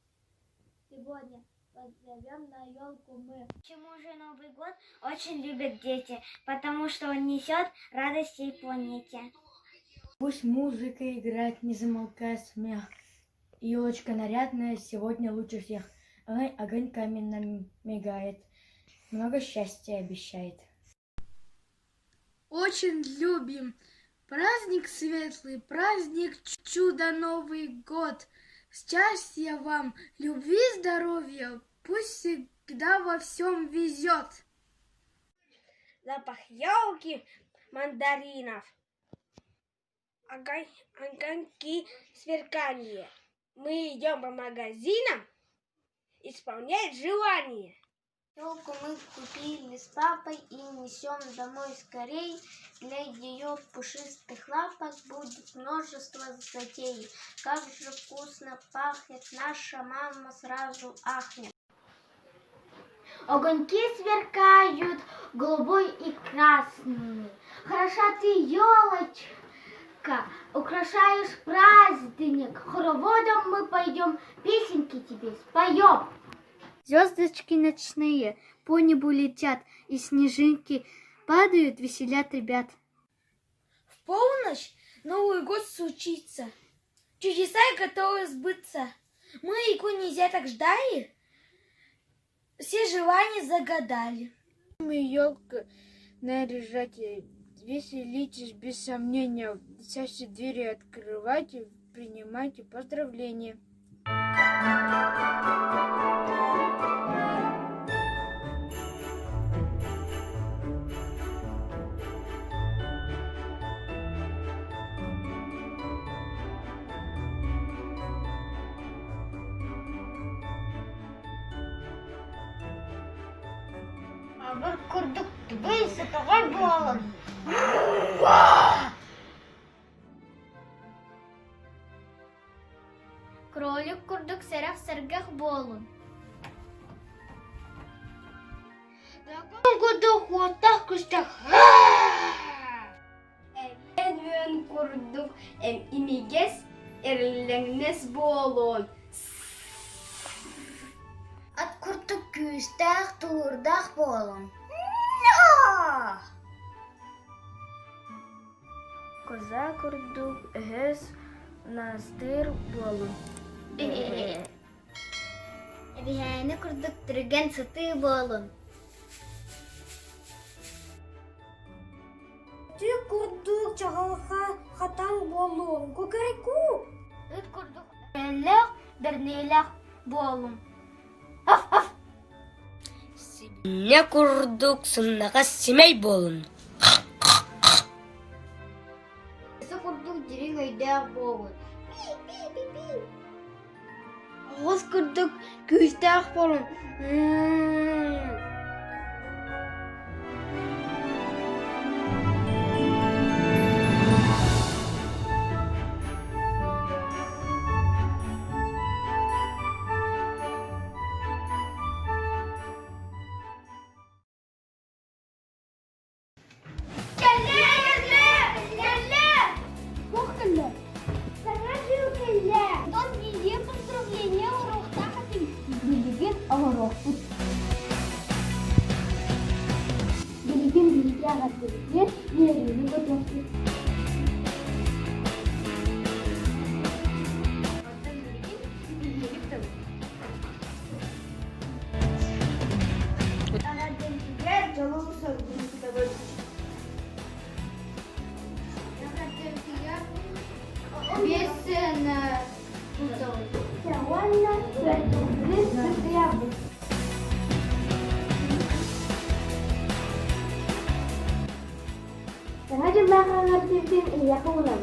сегодня позовем на елку мы. Почему же Новый год очень любят дети? Потому что он несет радость всей планете. Пусть музыка играет, не замолкая смех. Елочка нарядная сегодня лучше всех. Огоньками нам мигает, много счастья обещает. Очень любим праздник светлый, праздник чудо Новый год. Счастья вам, любви, здоровья, пусть всегда во всем везет. Запах елки, мандаринов, огоньки, сверканье. Мы идем по магазинам исполнять желание. Елку мы купили с папой и несем домой скорей. Для ее пушистых лапок будет множество затей. Как же вкусно пахнет, наша мама сразу ахнет. Огоньки сверкают голубой и красный. Хороша ты, елочка, украшаешь праздник. Хороводом мы пойдем, песенки тебе споем. Звездочки ночные по небу летят, и снежинки падают, веселят ребят. В полночь Новый год случится, чудеса готовы сбыться. Мы и нельзя так ждали, все желания загадали. Мы елка наряжать, веселитесь без сомнения, все двери открывайте, принимайте поздравления. Bir kurduk tübeyse tağay boğalım. Кролик курдук сәрәк сәргәк болун. Курдук уаттах күстәк. Әмен курдук имигес эрләңнес болун. Ат курдук күстәк турдак болун. Коза курдук эһес настыр болун. Бihayni kurduk түрген сыты болун. Ты курдук чагалха хатан болун. Кукайку. Үт курдук әлләк бернеләк болун. Не курдук сыннаға симей болун. Курдук дирин өйдәк болун. Оғыз курдук күстәк болун. Sengaja belakang ngerti iya pulang.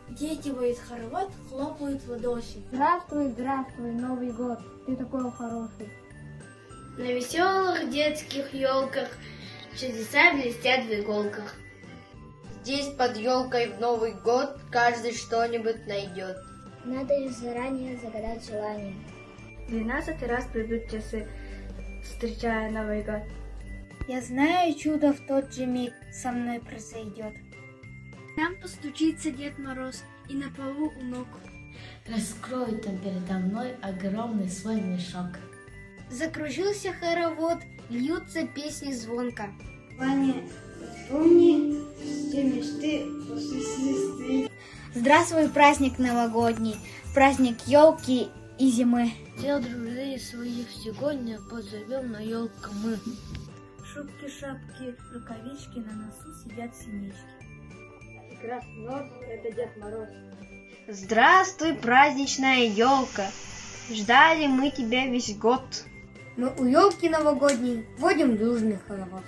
Дети воют хоровод, хлопают в ладоши. Здравствуй, здравствуй, Новый год, ты такой хороший. На веселых детских елках чудеса блестят в иголках. Здесь под елкой в Новый год каждый что-нибудь найдет. Надо же заранее загадать желание. 12 раз придут часы, встречая Новый год. Я знаю, чудо в тот же миг со мной произойдет. Нам постучится Дед Мороз и на полу у ног раскроет он передо мной огромный свой мешок. закружился хоровод, льются песни звонко. Ваня, помни, все мечты осуществить. Здравствуй, праздник новогодний, праздник елки и зимы. Всех друзей своих сегодня позовем на елку мы. Шубки-шапки, рукавички, на носу сидят синички. Красный нос — это Дед Мороз. Здравствуй, праздничная елка. Ждали мы тебя весь год. Мы у елки новогодней водим дружный хоровод.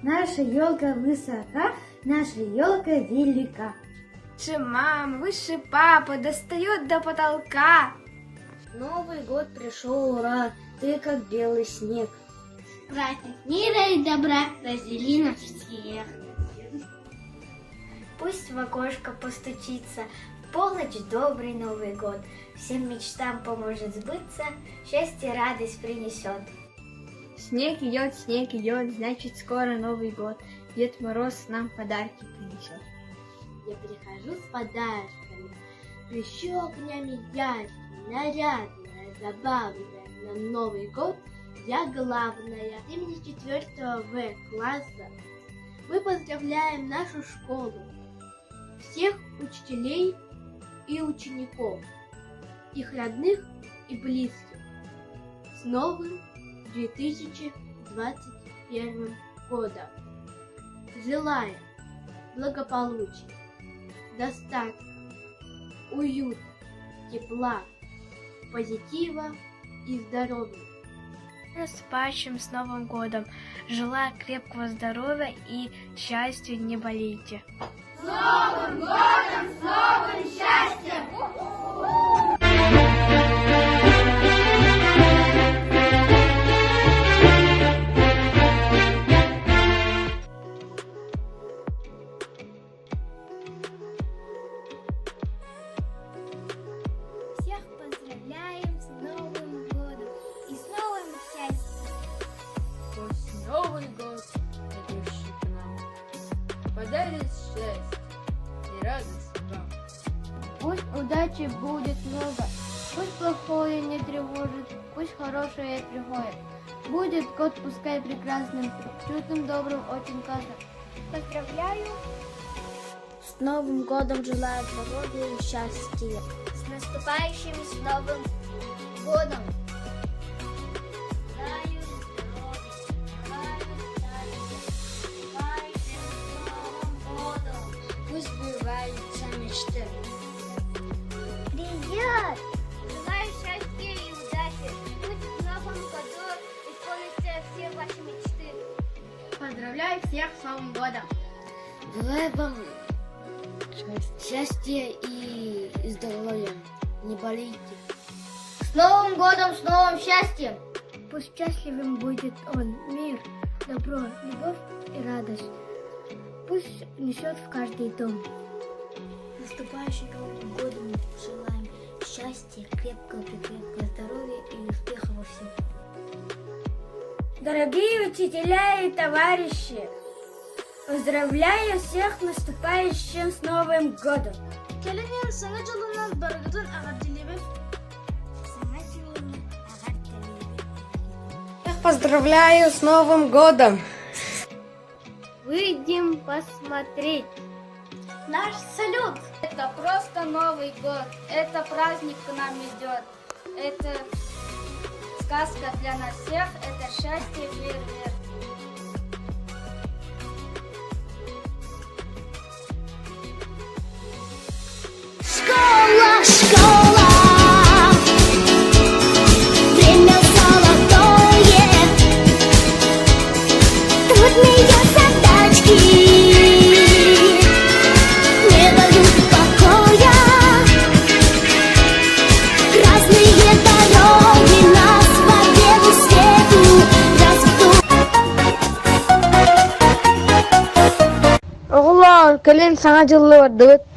Наша елка высока, наша елка велика. Выше мама, выше папа, достает до потолка. Новый год пришел, ура, ты как белый снег. Праздник мира и добра раздели нас всех. Пусть в окошко постучится, в полночь добрый Новый год. Всем мечтам поможет сбыться, счастье, радость принесет. Снег идет, значит скоро Новый год. Дед Мороз нам подарки принесет. Я прихожу с подарками, еще огнями яркими, нарядная, забавная. На Новый год я главная. От имени 4 В класса мы поздравляем нашу школу, всех учителей и учеников, их родных и близких с новым 2021 годом. Желаем благополучия, достатка, уюта, тепла, позитива и здоровья. Наступающим с Новым годом! Желаю крепкого здоровья и счастья, не болейте! С Новым годом, с новым счастьем! Всех поздравляем с Новым годом и с новым счастьем. Пусть Новый год, идущий к нам, подарит счастье и радость вам. Пусть удачи будет много, пусть плохое не тревожит, пусть хорошее приходит. Будет год пускай прекрасным, чудным, добрым, очень каждым. Поздравляю С Новым годом желаю здоровья и счастья. С наступающим с Новым годом! Пусть сбываются мечты. Привет! Желаю счастья и удачи! Пусть в Новом году исполнятся все ваши мечты! Поздравляю всех с Новым годом! Желаю вам счастья и здоровья. Не болейте. С Новым годом, с новым счастьем! Пусть счастливым будет он, мир, добро, любовь и радость. Пусть несет в каждый дом. Наступающим Новым годом желаем счастья, крепкого здоровья и успеха во всем. Дорогие учителя и товарищи, поздравляю всех с наступающим с Новым годом! Поздравляю с Новым годом! Выйдем посмотреть. Наш салют! Это просто Новый год. Это праздник к нам идет. Это сказка для нас всех. Это счастье, фейерверк. Школа, школа, время золотое, трудные задачки не дают покоя. келин саңа жылы бардыбыт.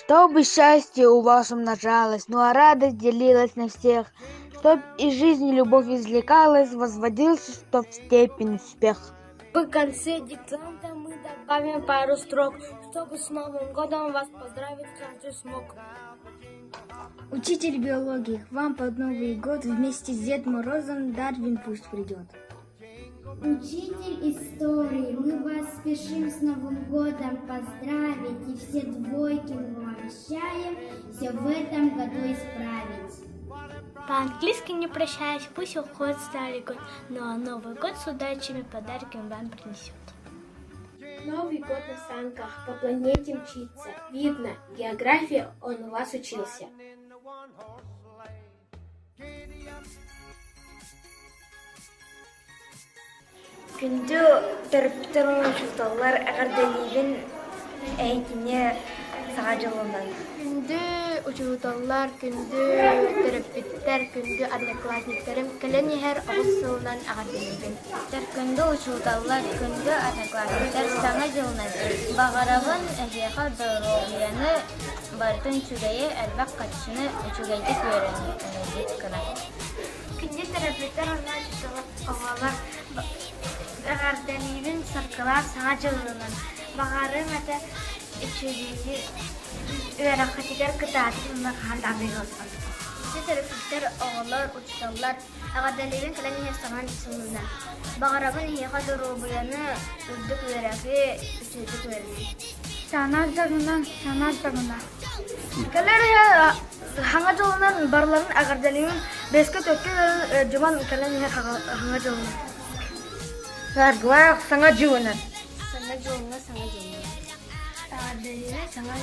Чтобы счастье у вас умножалось, ну а радость делилась на всех, чтоб из жизни любовь извлекалась, возводился, чтоб в степень успех. В конце диктанта мы добавим пару строк, чтобы с Новым годом вас поздравить каждый смог. Учитель биологии, к вам под Новый год вместе с Дедом Морозом Дарвин пусть придет. Учитель истории, мы вас спешим с Новым годом поздравить и все двойки мы вам обещаем все в этом году исправить. По-английски не прощаясь, пусть уходит старый год, ну а Новый год с удачами подарками вам принесет. Новый год на санках, по планете мчится. Видно, география он у вас учился. Күндө төрптөрөн шуталлар агардалибин эйтине сага жылынан. Күндө учуталлар, күндө терапевттер, күндө одноклассниктарым келенихер огуссылынан агардалибин. Күндө учуталлар, күндө одноклассниктар саңа жылынан. Багарабын эжеха дорогияны бартын чугайы әлбак катышыны чугайдык верен. Күндө терапевттер онна чуталар агардалибин саркалар саңа жылынан. Багарым ата içeriği öğrenciler kıtatında handamıyor. Bizi terapistler, oğullar, uçtallar, ağadalerin kalemi hesaman içimizden. Bağırabın hiha durubuyanı üzdük öğrenci, üçüzdük öğrenci. Sana canına. Kalar ya hanga jolunan barların ağadalerin beske tökü cuman kalemi hanga jolunan. Sargılar sana jolunan. Sana jolunan. Adanya sangat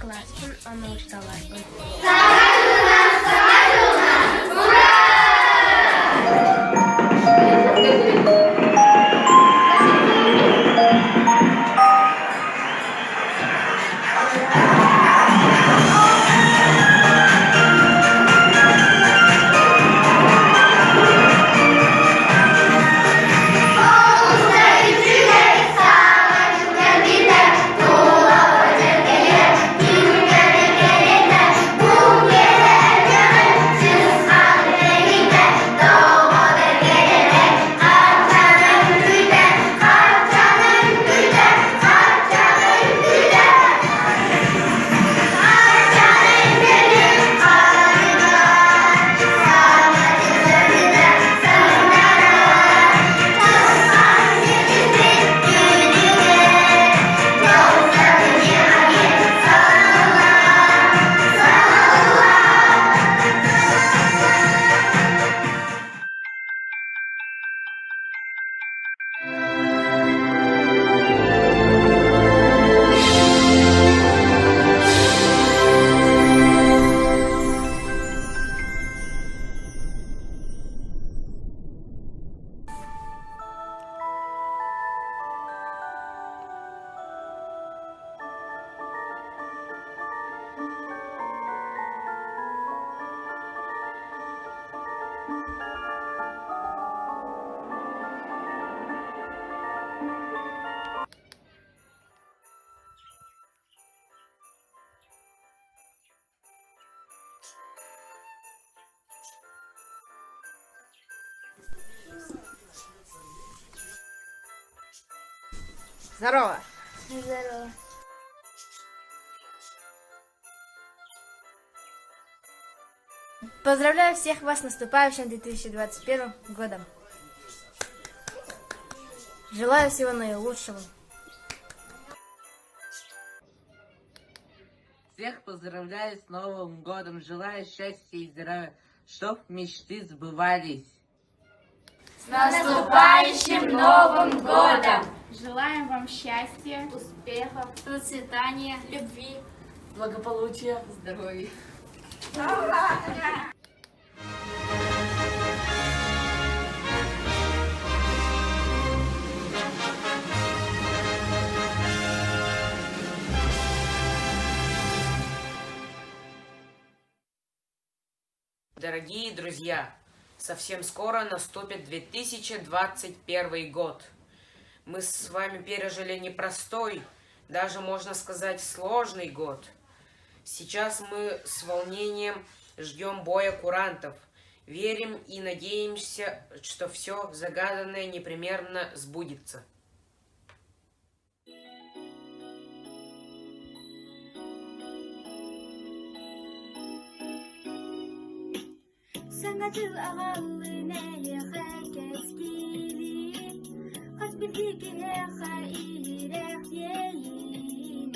kelas pun amal ustalar pun. Yeah. Здорово! Здорово. Поздравляю всех вас с наступающим 2021 годом. Желаю всего наилучшего. Всех поздравляю с Новым годом. Желаю счастья и здоровья, чтоб мечты сбывались. С наступающим Новым годом! Желаем вам счастья, успехов, процветания, любви, Благополучия, здоровья. Дорогие друзья, совсем скоро наступит 2021 год. Мы с вами пережили непростой, даже можно сказать сложный год. Сейчас мы с волнением ждем боя курантов. Верим и надеемся, что все загаданное непременно сбудется. Саңадыл ағалы нәлеға кәскелі, Қасбірдегі әқа илірәқ дейіні,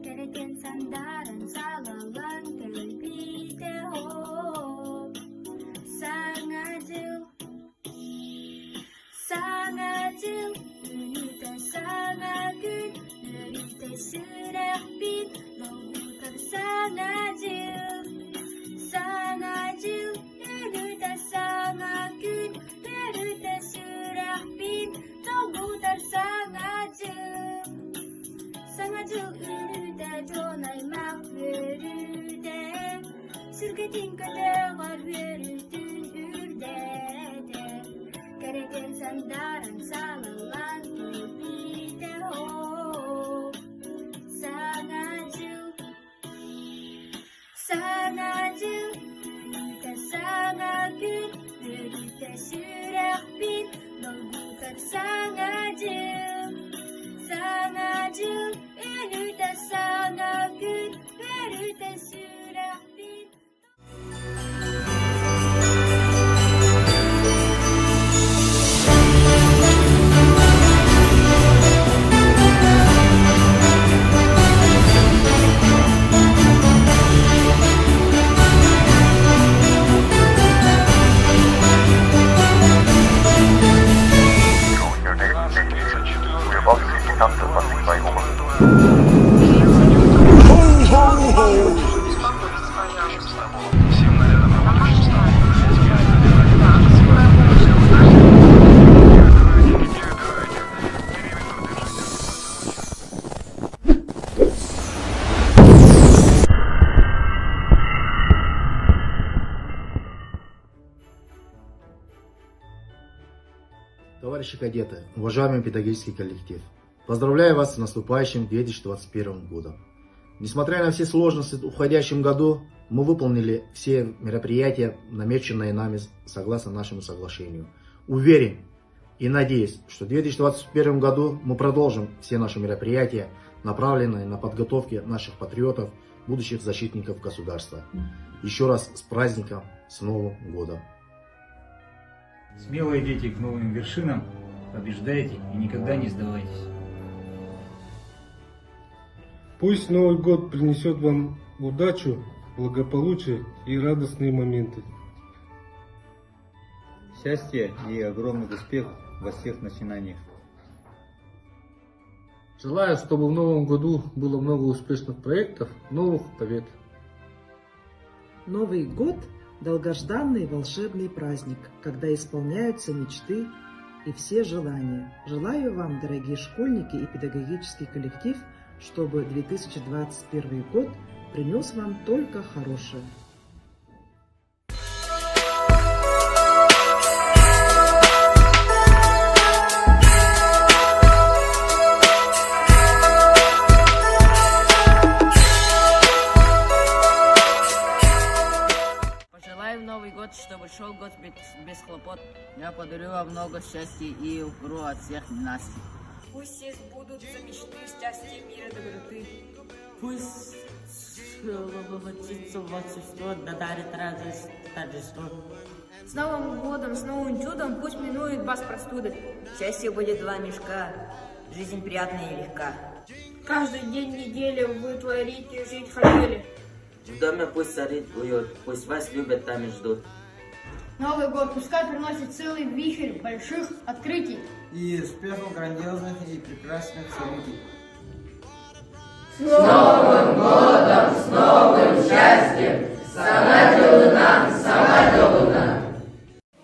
Кәрәкен сандарын салалан кәлбейді оп. Саңадыл, үніті саңа күн, Үріті сүрәқ бит, Лауғытыр саңадыл. Саңадыл, үріті саңа күн, Үріті сүрәқ бит, Лауғытыр саңадыл. Саңадыл үріті жонаймақ өріті, Сүргетін көліғар өрітін үрдәді, Кәрәкен сандарын салалан көпейді оп. Саңадыл, үріті саңа күн, Үріті сүрәқ бит, Лауғытыр саңадыл. Саңадыл, үріті саңа күн, Үріті сүрәқ бит. Товарищи кадеты, уважаемый педагогический коллектив, поздравляю вас с наступающим 2021 годом. Несмотря на все сложности в уходящем году, мы выполнили все мероприятия, намеченные нами согласно нашему соглашению. Уверен и надеюсь, что в 2021 году мы продолжим все наши мероприятия, направленные на подготовку наших патриотов, будущих защитников государства. Еще раз с праздником, с Новым годом! Смело идите к новым вершинам, побеждайте и никогда не сдавайтесь. Пусть Новый год принесет вам удачу, благополучие и радостные моменты. Счастья и огромных успехов во всех начинаниях. Желаю, чтобы в новом году было много успешных проектов, новых побед. Новый год – долгожданный волшебный праздник, когда исполняются мечты и все желания. Желаю вам, дорогие школьники и педагогический коллектив, чтобы 2021 год принес вам только хорошее. Пожелаем Новый год, чтобы шел год без хлопот. Я подарю вам много счастья и укру от всех нас. Пусть все сбудутся мечты, счастья, мира, доброты. Пусть воплотится волшебство, да дарит радость торжество. С Новым годом, с новым чудом, пусть минует вас простуды. Счастье будет два мешка, жизнь приятная и легка. Каждый день недели вы творите, жить хотели. В доме пусть царит уют, пусть вас любят там и ждут. Новый год пускай приносит целый вихрь больших открытий. И успехов грандиозных и прекрасных событий. С Новым годом, с новым счастьем! Сама жолына!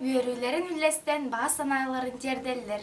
Үйрүлерин билестен баа санайларын терделдер.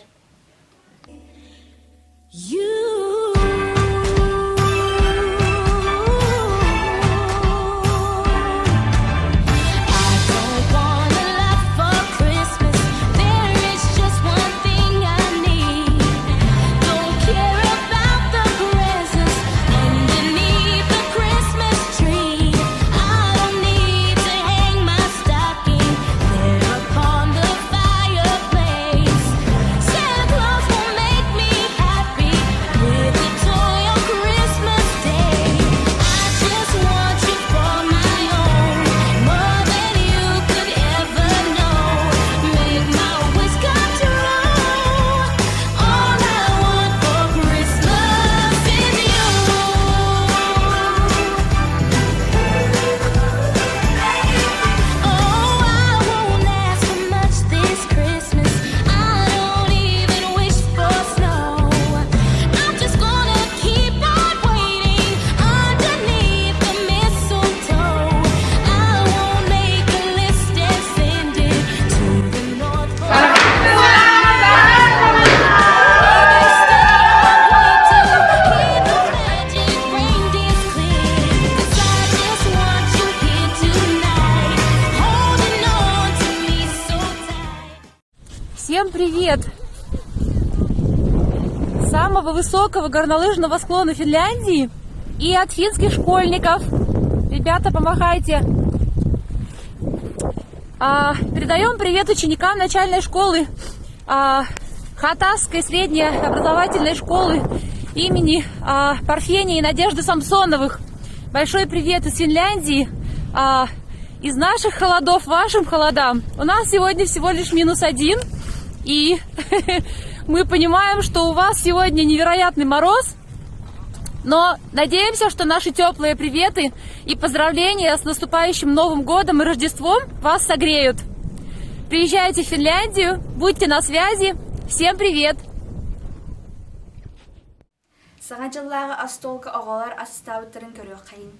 Всем привет! С самого высокого горнолыжного склона Финляндии и от финских школьников. Ребята, помахайте. Передаем привет ученикам начальной школы Хатасской средней образовательной школы имени Парфении и Надежды Самсоновых. Большой привет из Финляндии, из наших холодов вашим холодам. У нас сегодня всего лишь -1. И мы понимаем, что у вас сегодня невероятный мороз, но надеемся, что наши теплые приветы и поздравления с наступающим Новым годом и Рождеством вас согреют. Приезжайте в Финляндию, будьте на связи. Всем привет! Саңа жыллағы астолка оғалар астабыттарын көріқ қайын.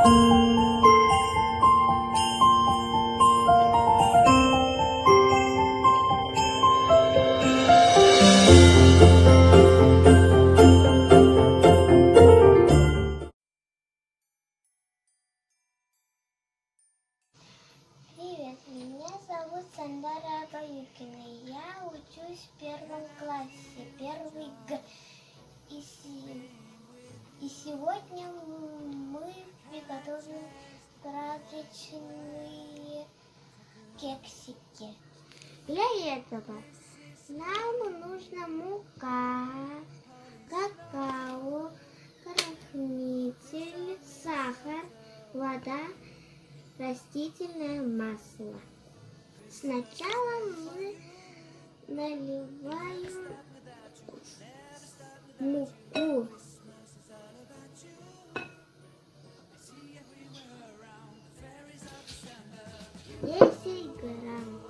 Привет, меня зовут Сандара Баюкина. Я учусь в первом классе, первый Г. И сегодня мы приготовим праздничные кексики. Для этого нам нужна мука, какао, крахматель, сахар, вода, растительное масло. Сначала мы наливаем муку. Грамм.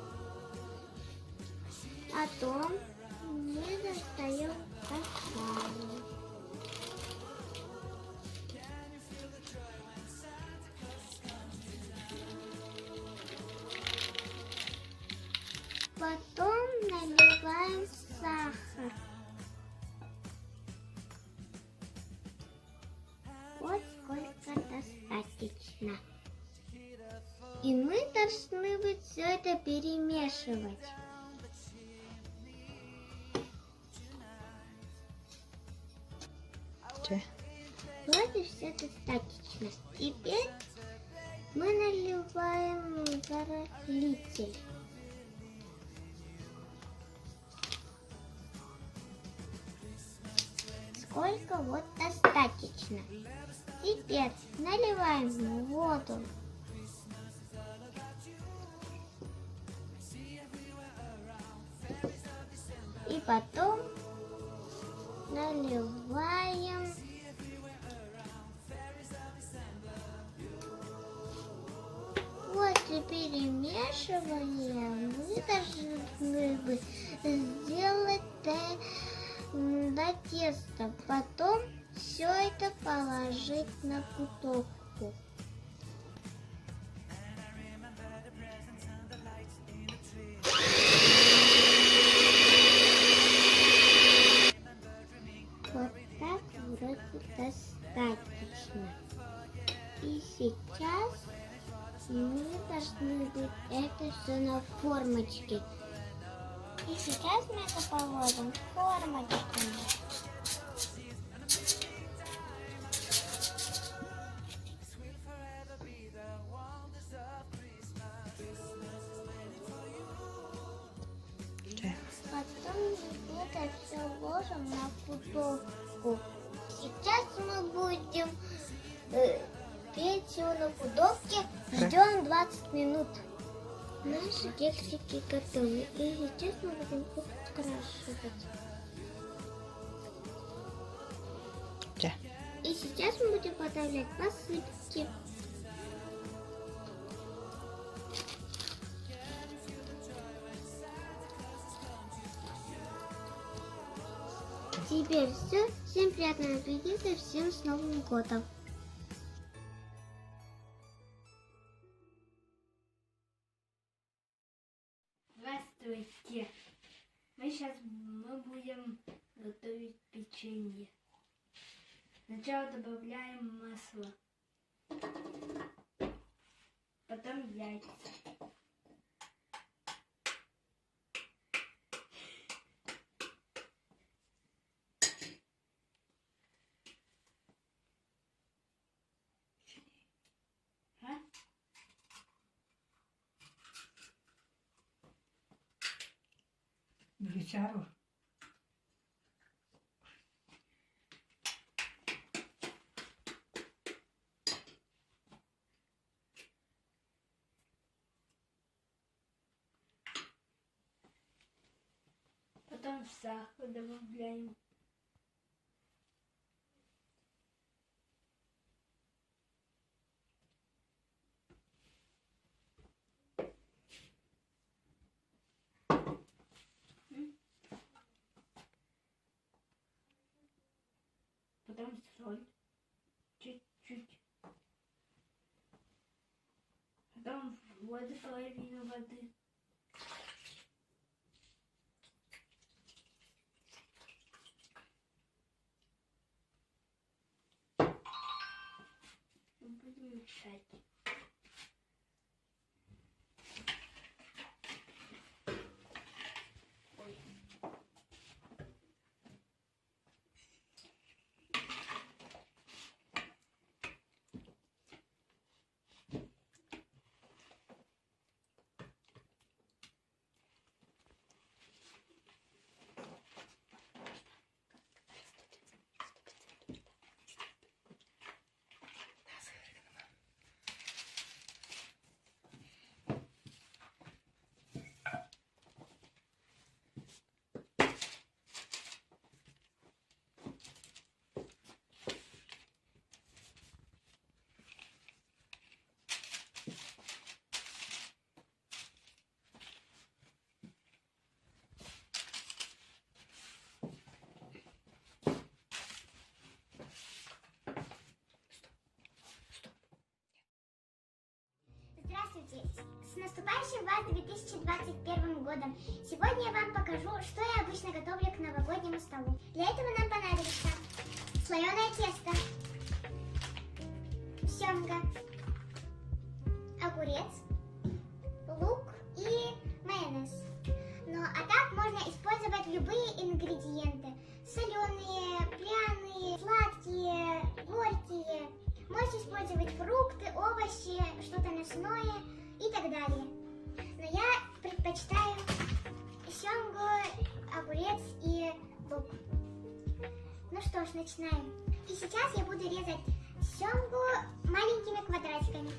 Потом мы достаем какао. Потом наливаем сахар. Вот сколько достаточно. И мы должны быть все это перемешивать. Вот и все достаточно. Теперь мы наливаем разрыхлитель. Сколько вот достаточно. Теперь наливаем воду. И потом наливаем вот и перемешиваем. Мы должны бы сделать до теста. Потом все это положить на бутылку. Вот так вроде достаточно. И сейчас мы должны быть это все на формочке. И сейчас мы это положим формочками. Потом это все ложим на пудовку. Сейчас мы будем печь его на пудовке. Ждем 20 минут. Наши кексики готовы. И сейчас мы будем их скрашивать. И сейчас мы будем подавлять посыпки. Теперь все. Всем приятного аппетита, всем с Новым годом! Здравствуйте! Мы будем готовить печенье. Сначала добавляем масло, потом яйца. Гречару. Потом сахар добавляем. Потом соль. Чуть-чуть. Вот половина воды. Будем мешать. Здравствуйте! С наступающим вас 2021 годом! Сегодня я вам покажу, что я обычно готовлю к новогоднему столу. Для этого нам понадобится слоеное тесто, семга, огурец, лук и майонез. А так можно использовать любые ингредиенты. Соленые, пряные, сладкие, горькие. Можете использовать фрукты, овощи, что-то мясное и так далее. Но я предпочитаю семгу, огурец и лук. Ну что ж, начинаем. И сейчас я буду резать семгу маленькими квадратиками.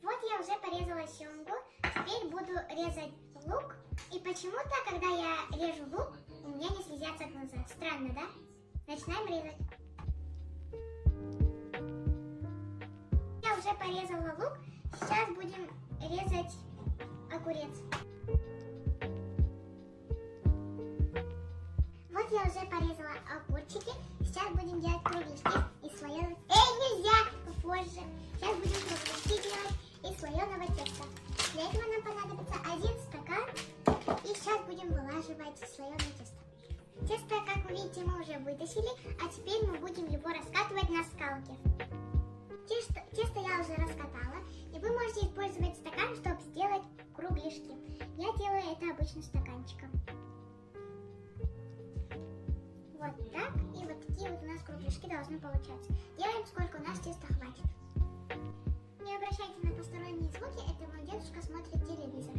Вот я уже порезала семгу. Теперь буду резать лук. И почему-то, когда я режу лук, у меня не слезятся глаза. Странно, да? Начинаем резать. Я уже порезала лук. Сейчас будем резать огурец. Вот я уже порезала огурчики. Сейчас будем делать кругляшки из слоеного... нельзя! Позже. Сейчас будем кругляшки делать из слоеного теста. Для этого нам понадобится 1 стакан. И сейчас будем вылаживать слоеное тесто. Тесто, как вы видите, мы уже вытащили, а теперь мы будем его раскатывать на скалке. Тесто я уже раскатала, и вы можете использовать стакан, чтобы сделать кругляшки. Я делаю это обычным стаканчиком. Вот так, и вот такие вот у нас кругляшки должны получаться. Делаем, сколько у нас теста хватит. Не обращайте на посторонние звуки, это мой дедушка смотрит телевизор.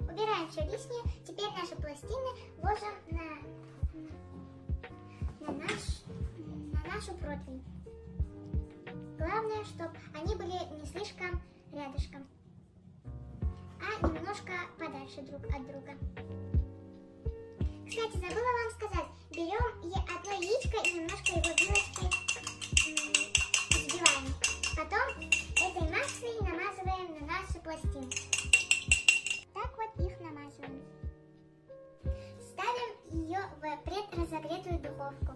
Убираем все лишнее. Теперь наши пластины ложим на нашу противень. Главное, чтобы они были не слишком рядышком, а немножко подальше друг от друга. Кстати, забыла вам сказать, берем одно яичко и немножко его вилочкой взбиваем. Потом этой массой намазываем на наши пластины. Так вот их намазываем. Ставим ее в предразогретую духовку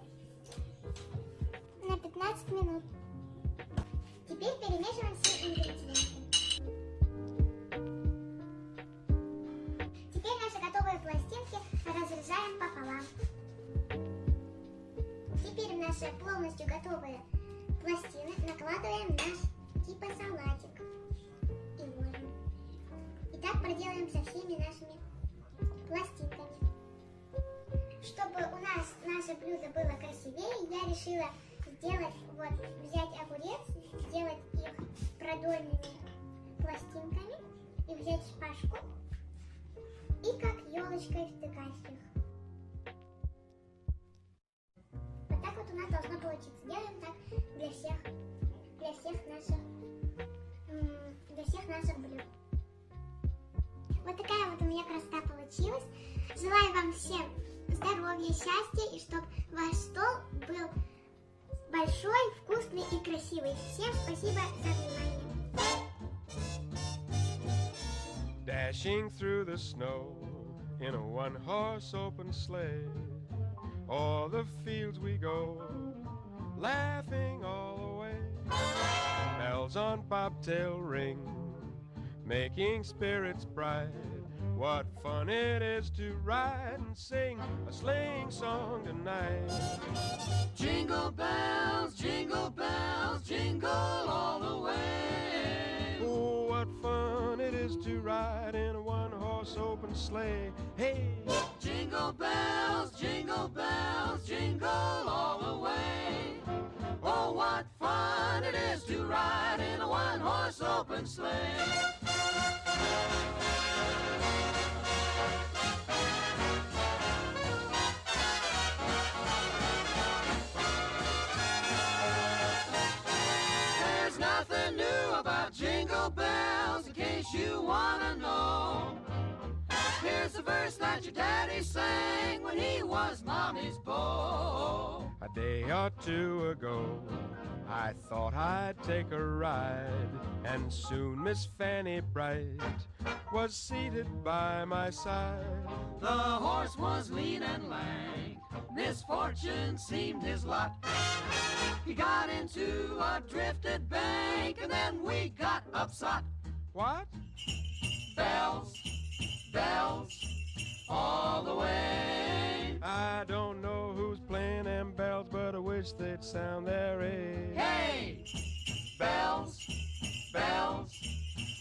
на 15 минут. Теперь перемешиваем все ингредиенты. Теперь наши готовые пластинки разрезаем пополам. Теперь в наши полностью готовые пластины накладываем наш типа салатик и ложим. И так проделаем со всеми нашими пластинками. Чтобы у нас наше блюдо было красивее, я решила взять огурец, сделать их продольными пластинками и взять шпажку и как елочкой втыкать их. Вот так вот у нас должно получиться. Делаем так для всех наших блюд. Вот такая вот у меня красота получилась. Желаю вам всем здоровья, счастья и чтобы ваш стол был большой, вкусный и красивый. Всем спасибо за внимание. Dashing through the snow in a one-horse open sleigh. O'er the fields we go, laughing all the way. Bells on bobtail ring, making spirits bright. What fun it is to ride and sing a sleighing song tonight. Jingle bells, jingle all the way. Oh, what fun it is to ride in a one-horse open sleigh. Hey! Jingle bells, jingle all the way. Oh, what fun it is to ride in a one-horse open sleigh. There's nothing new about jingle bells in case you wanna know. Here's the verse that your daddy sang when he was mommy's beau. A day or two ago, I thought I'd take a ride, and soon Miss Fanny Bright was seated by my side. The horse was lean and lank, misfortune seemed his lot. He got into a drifted bank, and then we got upset. What? Bells, bells, all the way. I don't know who's playing them bells, but I wish they'd sound their age. Hey! Bells, bells,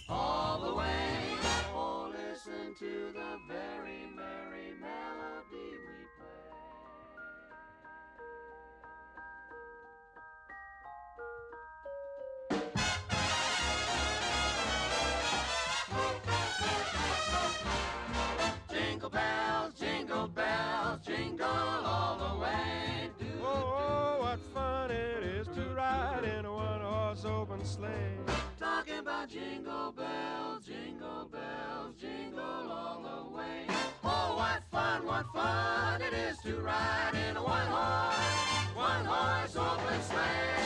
all the way. Oh, listen to the very merry melody we play. Jingle bells, jingle all the way. Oh, what fun it is to ride in a one-horse open sleigh. Talking about jingle bells, jingle all the way. Oh, what fun it is to ride in a one-horse open sleigh.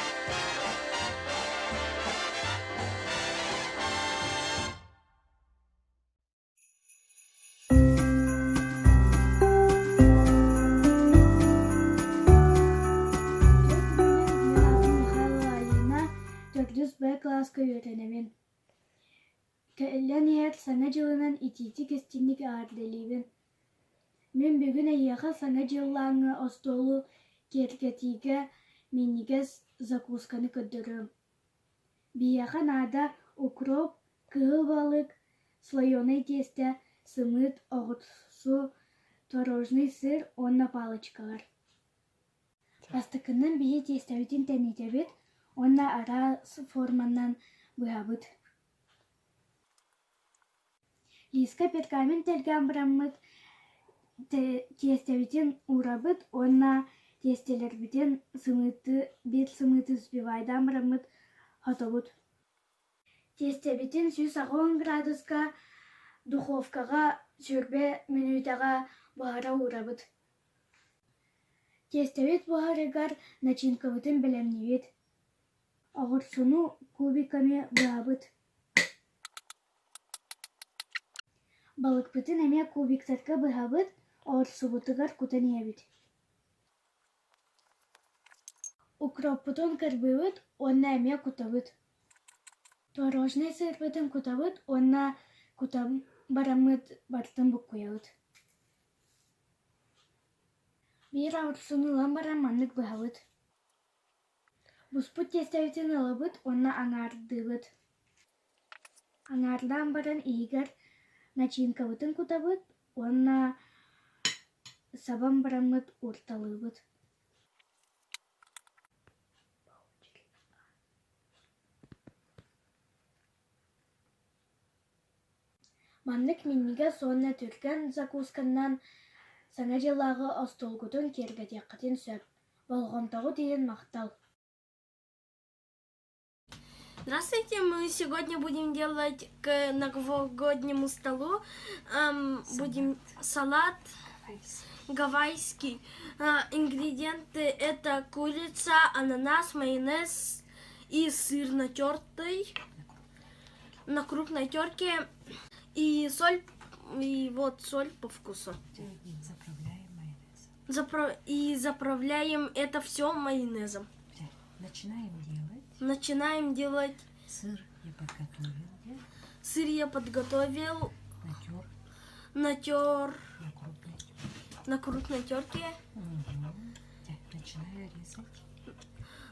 Б класска үйренемин. Кэллен ер саңа жылынан итити кестинник аарделибин. Мен бүгүн аяха саңа жыллаңы остолу кергетиге минигес закусканы көддөрөм. Бияха нада укроп, кыыл балык, слоёный тесте, сымыт, огурцу, творожный сыр, онна палочкалар. Астыкынын бие тестебитин тенетебит, онна ара форманан быабыт. Лиска пергамент телган браммыт тестебитин урабыт, онна тестелербитин бир сымыты сбивайдан браммыт хотобут. Тестебитин 110 градуска духовкага сүрбе минутага баара урабыт. Тестебит баарыгар начинкабытын белемнибит. Огурцуну кубиками быабыт. Балыкпытын эме кубиктарга быабыт, огурцубутыгар кутаниябит. Укроппутун кырбыбыт, онна эме кутабыт. Творожный сырбытын кутабыт, онна кутам барамыт бартын буккуябыт. Бир огурцуну ламбаран маннык быабыт. Буспут тестебитин ылыбыт, онна аңардыбыт. Аңардан баран ийгер начинкабытын кутабыт, онна сабан барамыт урталыбыт. Маннык минниге сонна түркен закусканнан саңа жылағы остолгутун кергетеккатин сөп. Болгонтогу деген мактал. Здравствуйте, мы сегодня будем делать к новогоднему столу. Будем салат гавайский. Ингредиенты это курица, ананас, майонез и сыр натертый на крупной терке. И соль, и вот соль по вкусу. Заправляем майонезом. И заправляем это все майонезом. Начинаем делать. Начинаем делать. Сыр я подготовил. Натер. На крупной терке. Так, начинаю резать.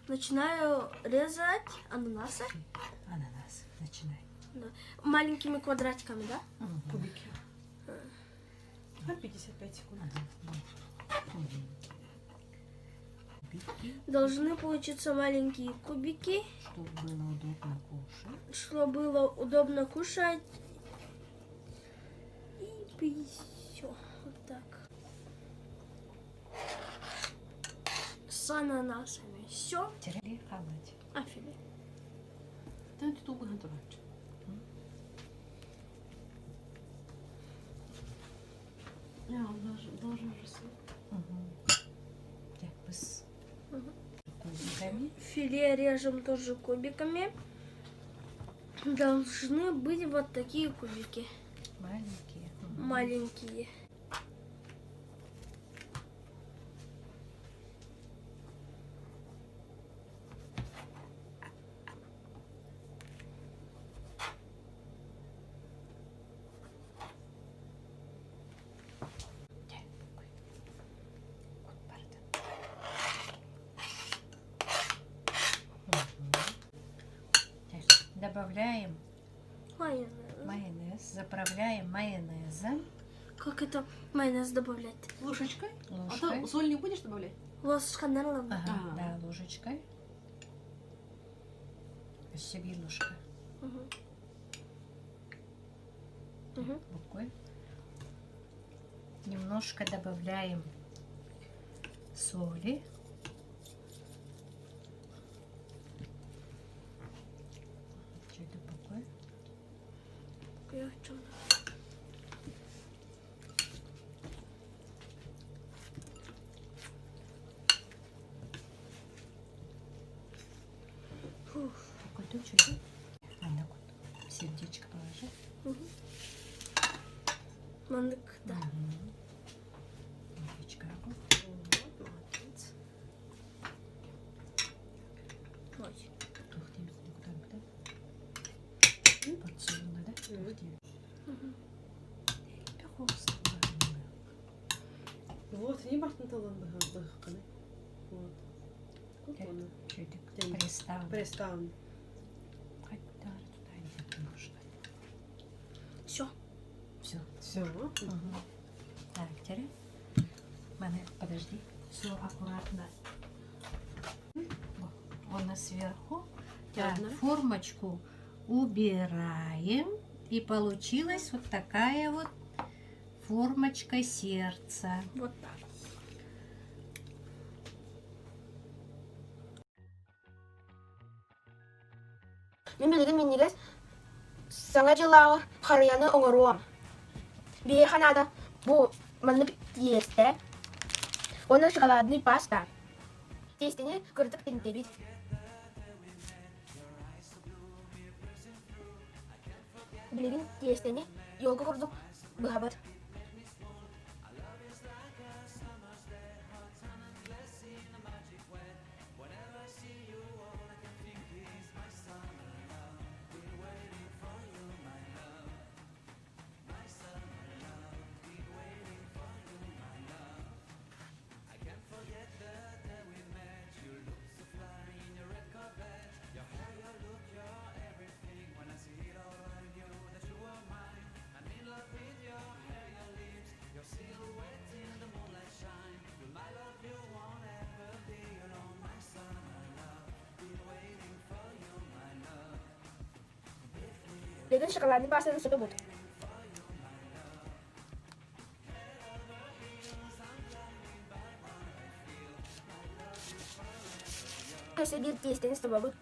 Начинаю резать ананасы. Ананас. Начинай. Да. Маленькими квадратиками, да? Кубики. На 55 секунд. Должны получиться маленькие кубики. Чтобы было удобно кушать. И пить все. Вот так. С ананасами. Все. Филе халать. А филе. Ты тут готовишь. Он должен рисовать. Так, с кубиками. Филе режем тоже кубиками. Должны быть вот такие кубики. Маленькие. Маленькие. Добавляем майонез. Заправляем майонезом. Как это майонез добавлять? Ложечкой? Ложкой. А ты соль не будешь добавлять? Ложка, наверное. Ага, да, ложечкой. Себе ложка. Рукой. Немножко добавляем соли. Какой-то чуть-чуть. Надо сердечко положить. Мандык, да. Вот, не бартын талан баханы. Вот. Приставлен. Все. Все. Так, теперь. Подожди. Все аккуратно. Он сверху. Так, формочку убираем. И получилась вот такая вот формочка сердца. Вот так. Мен билигин миннигес саңа жылағы қарияны оңыруам. Бие ханада бу манны тиесте. Оны шоколадный паста. Тестене кырдык тентебит. Билигин тестене йолга курдук быхабат. Билигин шоколадный пастаны супы бут. Если бир тестени супы бут.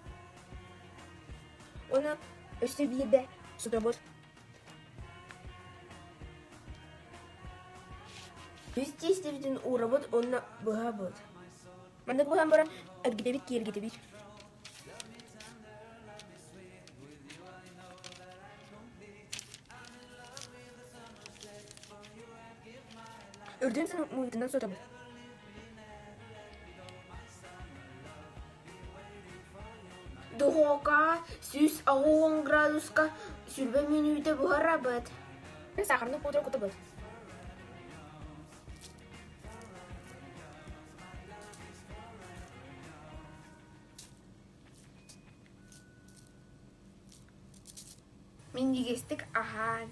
Оны өсті бирде супы бут. Біз тестебитин ура бут, онна бұға бут. Мандык бұған бара әдгетебит, кергетебит. Өрден сын мұйтынан сотабыз. Духока 110 градуска сүрбе минуты бұғара бұд. Сақырны пудра күті бұд. Мен дегестік ахан.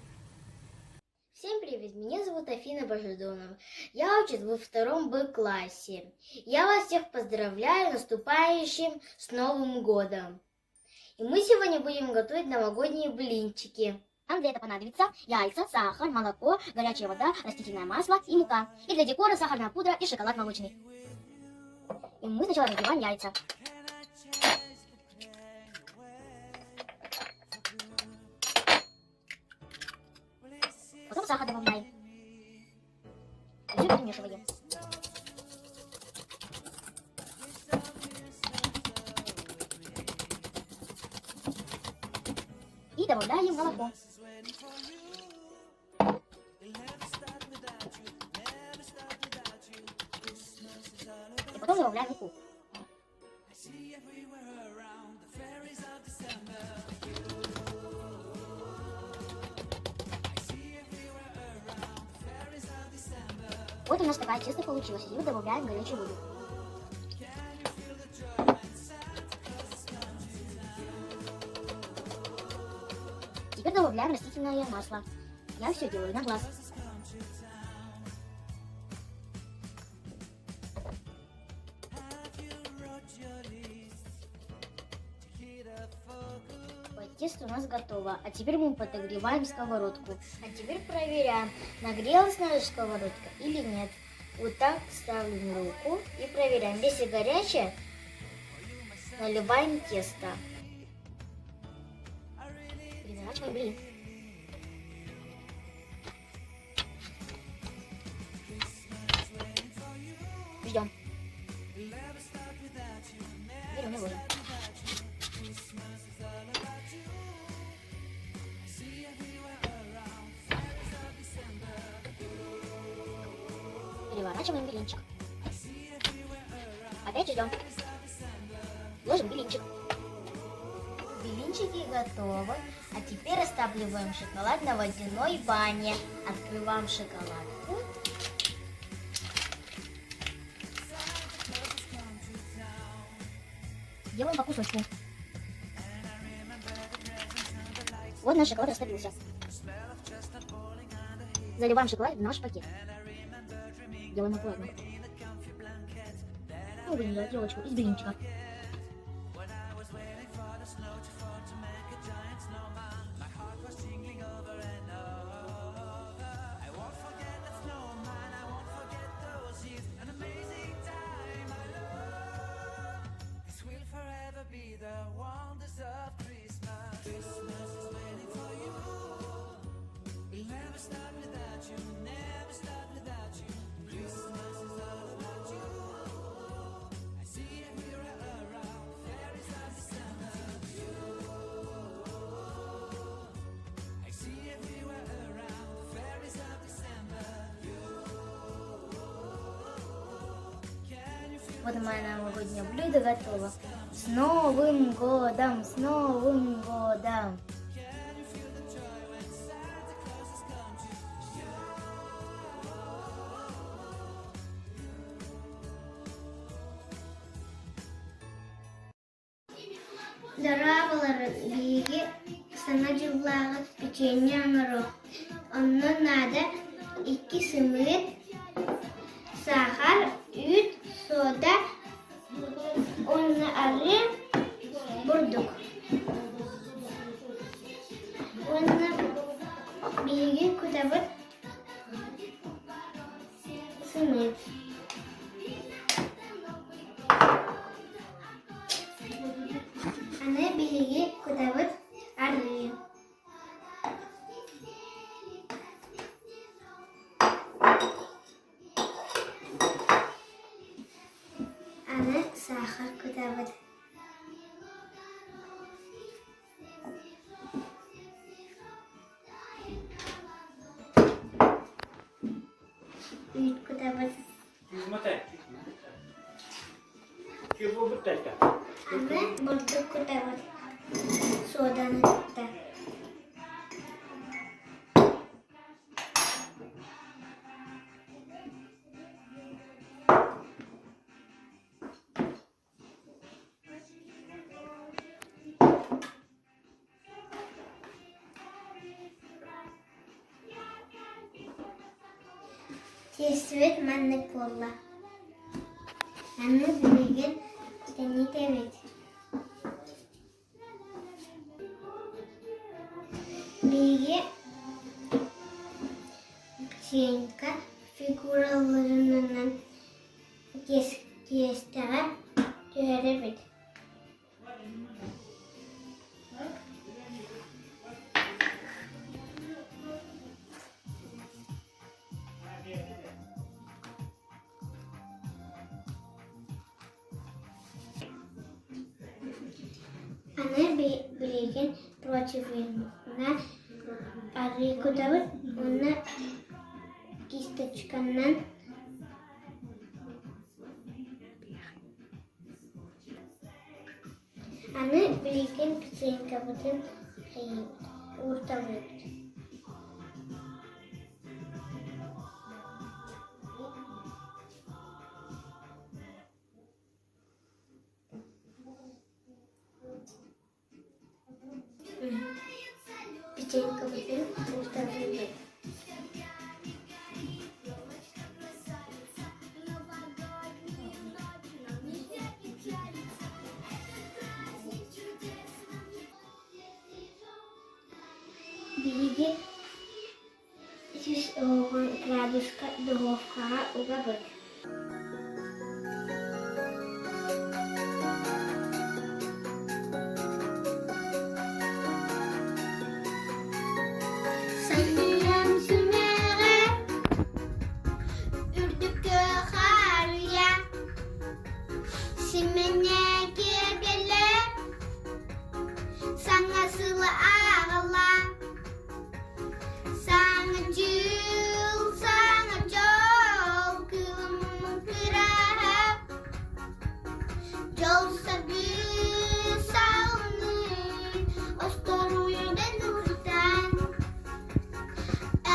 Всем привет, меня зовут Афина Божедонова. Я учусь во 2 Б-классе. Я вас всех поздравляю наступающим с Новым годом. И мы сегодня будем готовить новогодние блинчики. Нам для этого понадобится яйца, сахар, молоко, горячая вода, растительное масло и мука. И для декора сахарная пудра и шоколад молочный. И мы сначала разбиваем яйца. Потом сахар добавляем. И все перемешиваем. И добавляем молоко. И потом добавляем муку. Вот у нас такая тесто получилась. И добавляем горячую воду. Теперь добавляем растительное масло. Я все делаю на глаз. Тесто у нас готово. А теперь мы подогреваем сковородку. А теперь проверяем, нагрелась наша сковородка или нет. Вот так ставим руку и проверяем. Если горячее, наливаем тесто. Переворачиваем блин. Ждем. Берем и ложим. Переворачиваем блинчик. Опять ждем. Ложим блинчик. Блинчики готовы. А теперь растапливаем шоколад на водяной бане. Открываем шоколадку. Делаем по кусочку. Вот наш шоколад растопился. Заливаем шоколад в наш пакет. Делаем аккуратно. Мы будем делать елочку из блинчика. Вот мое новогоднее блюдо готово. С Новым годом! С Новым годом! Дарабалар биги санаджулага печенье анару. Онно надо 2 сымыт сахар, үт, сода, онны ары бурдук. Онны биги кутабыт сымыт. Аны биги кутабыт ары. Аны сахар кутабыт. Үт Тесвет манны колла. Аны билеген тени тевет. Биге печенька фигураларынан кестеге törебет. Аны билеген противна арикудавы, оны кисточканан аны билеген печенька бутын урталып. Печенька бутын урталып. Биге 110 градуска духовкага угабыт. Сәлем сүмәгә, үрдүккә хария, сименә кебеле, саңа сылы ағыла. Саңа жол, кылымын кырап, жол сабы сауны, остору үйден уртан.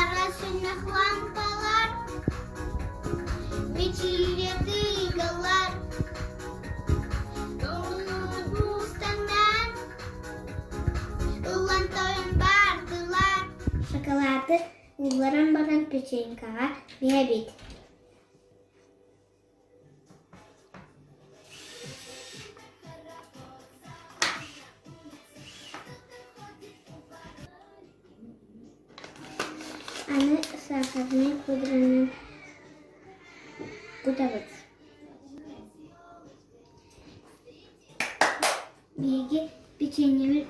Арасына лампалар, мечиле дыгалар, бустандан, улан тойын бардылар. Шоколады уларан баран печенькага бейбит. Аны сахарный пудранын кутабыт. Биге печенье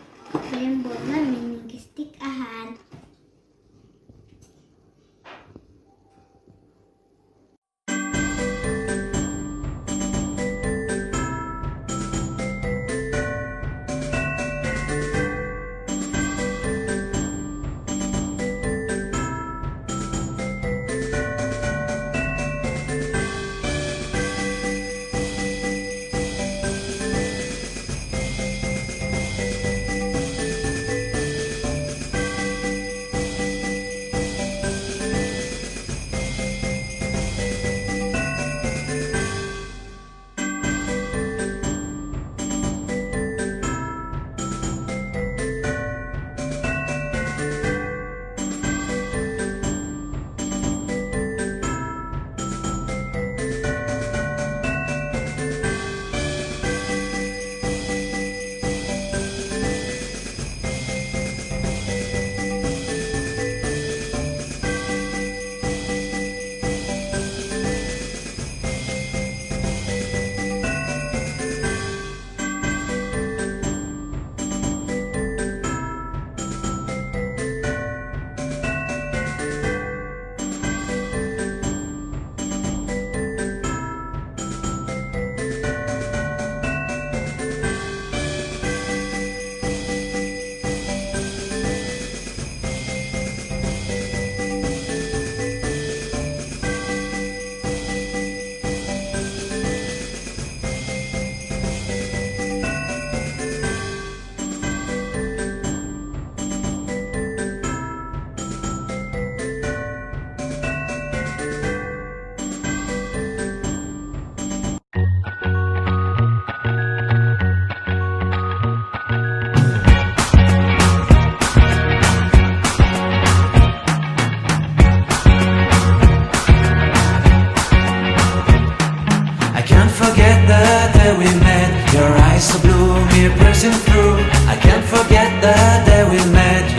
крем болла менингистик ахан.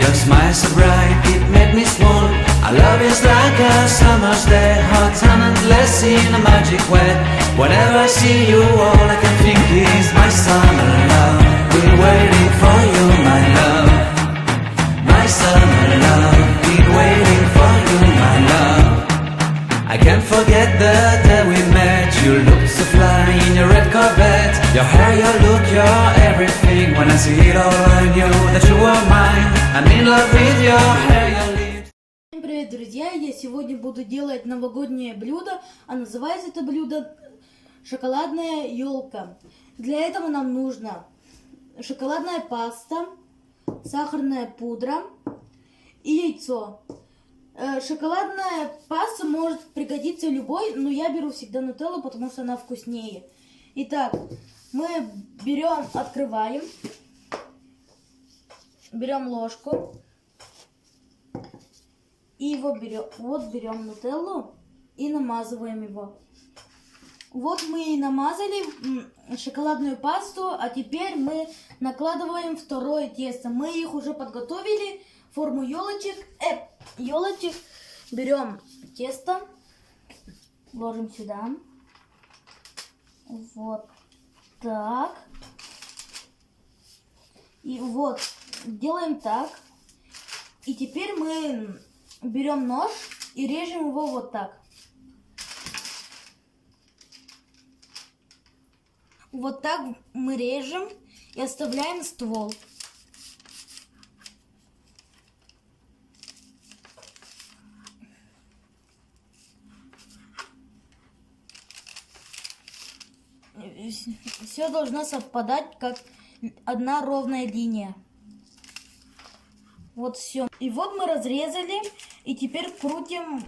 Your smile so bright, it made me swoon. Our love is like a summer's day, hot and endless in a magic way. Whenever I see you, all I can think is my summer love. Been waiting for you, my love. My summer love. Been waiting for you, my love. I can't forget the day we met. You looked so fly in your red Corvette. Your hair, your look, your everything. When I see it all, I knew that you were mine. I'm in love with your hair, your lips. Всем привет, друзья! Я сегодня буду делать новогоднее блюдо, а называется это блюдо шоколадная елка. Для этого нам нужно шоколадная паста, сахарная пудра и яйцо. Шоколадная паста может пригодиться любой, но я беру всегда нутеллу, потому что она вкуснее. Итак, мы берем, открываем, берем ложку и его берем нутеллу и намазываем его. Вот мы и намазали шоколадную пасту, а теперь мы накладываем второе тесто. Мы их уже подготовили, форму елочек. Берем тесто, ложим сюда. Вот так. И вот делаем так. И теперь мы берем нож и режем его вот так. Вот так мы режем и оставляем ствол. Все должно совпадать как одна ровная линия. Вот все. И вот мы разрезали. И теперь крутим.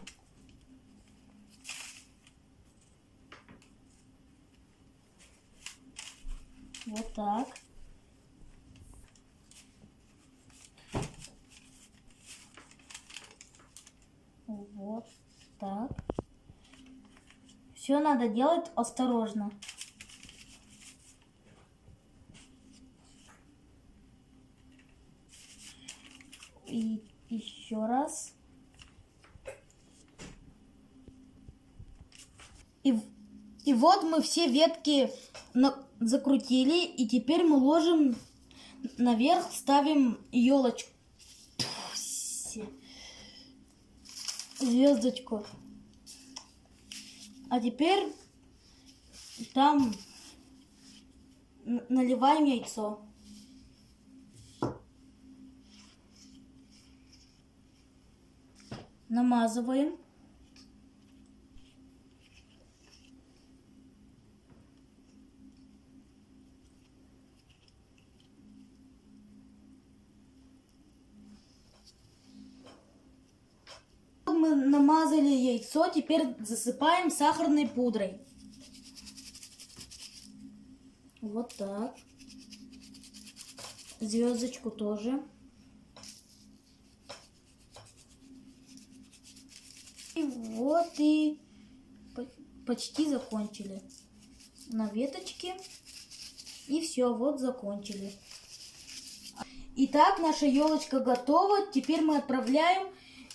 Вот так. Вот так. Все надо делать осторожно. И еще раз. И вот мы все ветки закрутили. И теперь мы ложим наверх, ставим елочку. Звездочку. А теперь там наливаем яйцо. Намазываем. Мы намазали яйцо, теперь засыпаем сахарной пудрой. Вот так. Звездочку тоже. И вот и почти закончили. На веточке. И все, вот закончили. Итак, наша елочка готова. Теперь мы отправляем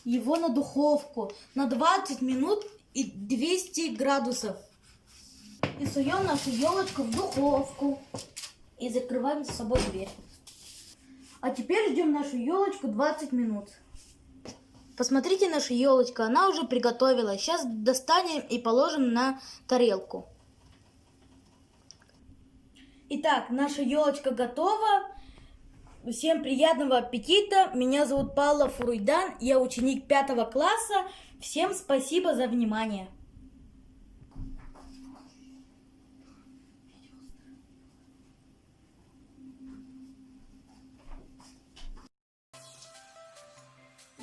его на духовку на 20 минут и 200 градусов. И суем нашу елочку в духовку. И закрываем за собой дверь. А теперь ждем нашу елочку 20 минут. Посмотрите, наша елочка, она уже приготовилась. Сейчас достанем и положим на тарелку. Итак, наша елочка готова. Всем приятного аппетита. Меня зовут Павла Фуруйдан. Я ученик 5 класса. Всем спасибо за внимание.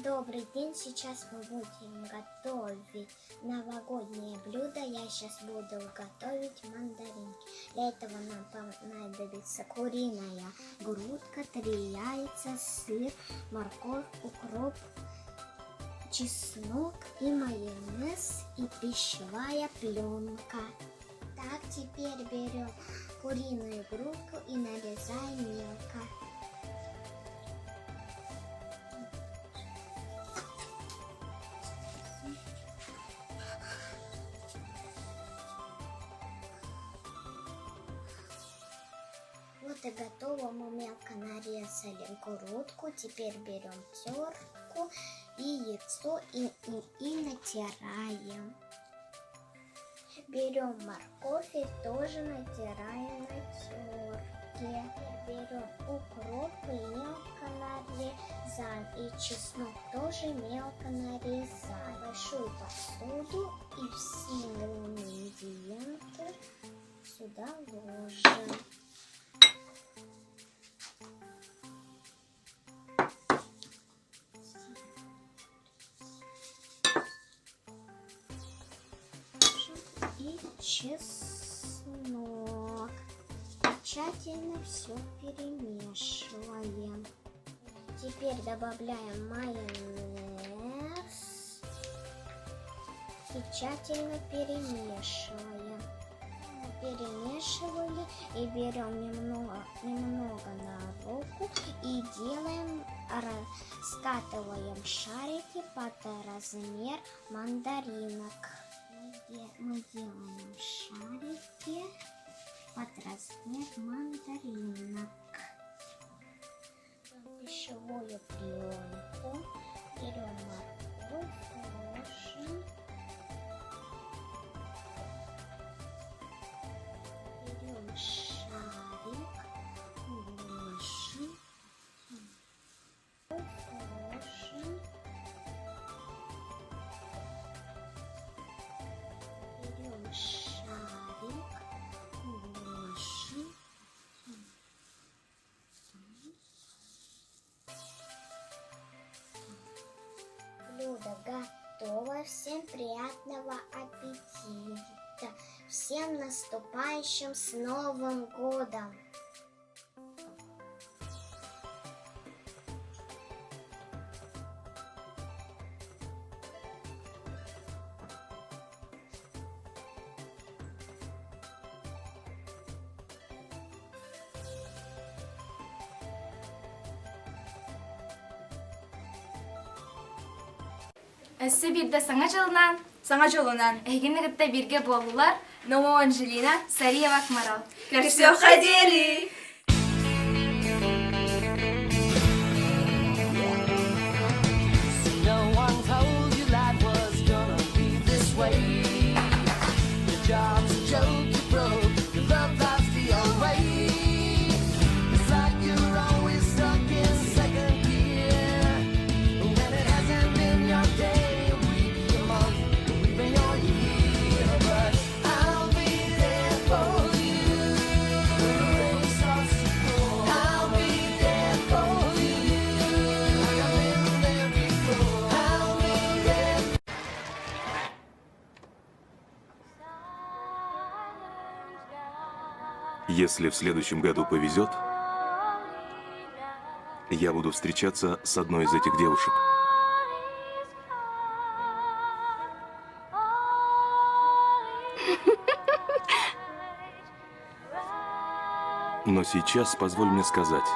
Добрый день, сейчас мы будем готовить новогоднее блюдо. Я сейчас буду готовить мандаринки. Для этого нам понадобится куриная грудка, 3 яйца, сыр, морковь, укроп, чеснок и майонез и пищевая пленка. Так, теперь берем куриную грудку и нарезаем мелко. Это готово. Мы мелко нарезали грудку. Теперь берем терку и яйцо и натираем. Берем морковь и тоже натираем на терке. Берем укроп и мелко нарезаем. И чеснок тоже мелко нарезаем. В большую посуду и все ингредиенты сюда ложим. И чеснок. Тщательно все перемешиваем. Теперь добавляем майонез и тщательно перемешиваем. Перемешивали и берем немного на руку и делаем, скатываем шарики под размер мандаринок. Мы делаем шарики под размер мандаринок. Пищевую пленку. Берем морковь, ложим. Берем шарик, ложим. Ложим. Берем шарик, ложим. Блюдо готово. Всем приятного аппетита. Всем наступающим с Новым годом! Өссі бірді саңа жылынан. Әйгені ғытта бірге болулар. Ново Анжелина, Сария Вакмарал. Все ходили. No one told you life was gonna be this way. Your job's a joke, you broke, your love life's the old way. It's like you're always stuck in second gear. When it hasn't been your day, a week, a month, even your year. But I'll be there for you when the rain starts to pour. I'll be there for you like I've been there before. I'll be there. Если в следующем году повезет, я буду встречаться с одной из этих девушек. Но сейчас позволь мне сказать,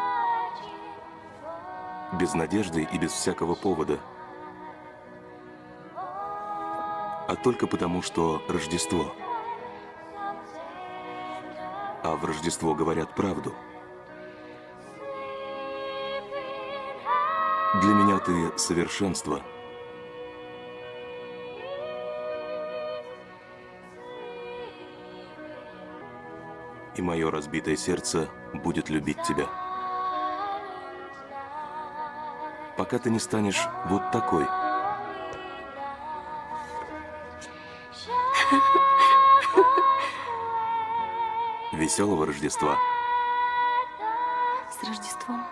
без надежды и без всякого повода, а только потому, что Рождество. А в Рождество говорят правду. Для меня ты совершенство. И мое разбитое сердце будет любить тебя. Пока ты не станешь вот такой. Веселого Рождества. С Рождеством.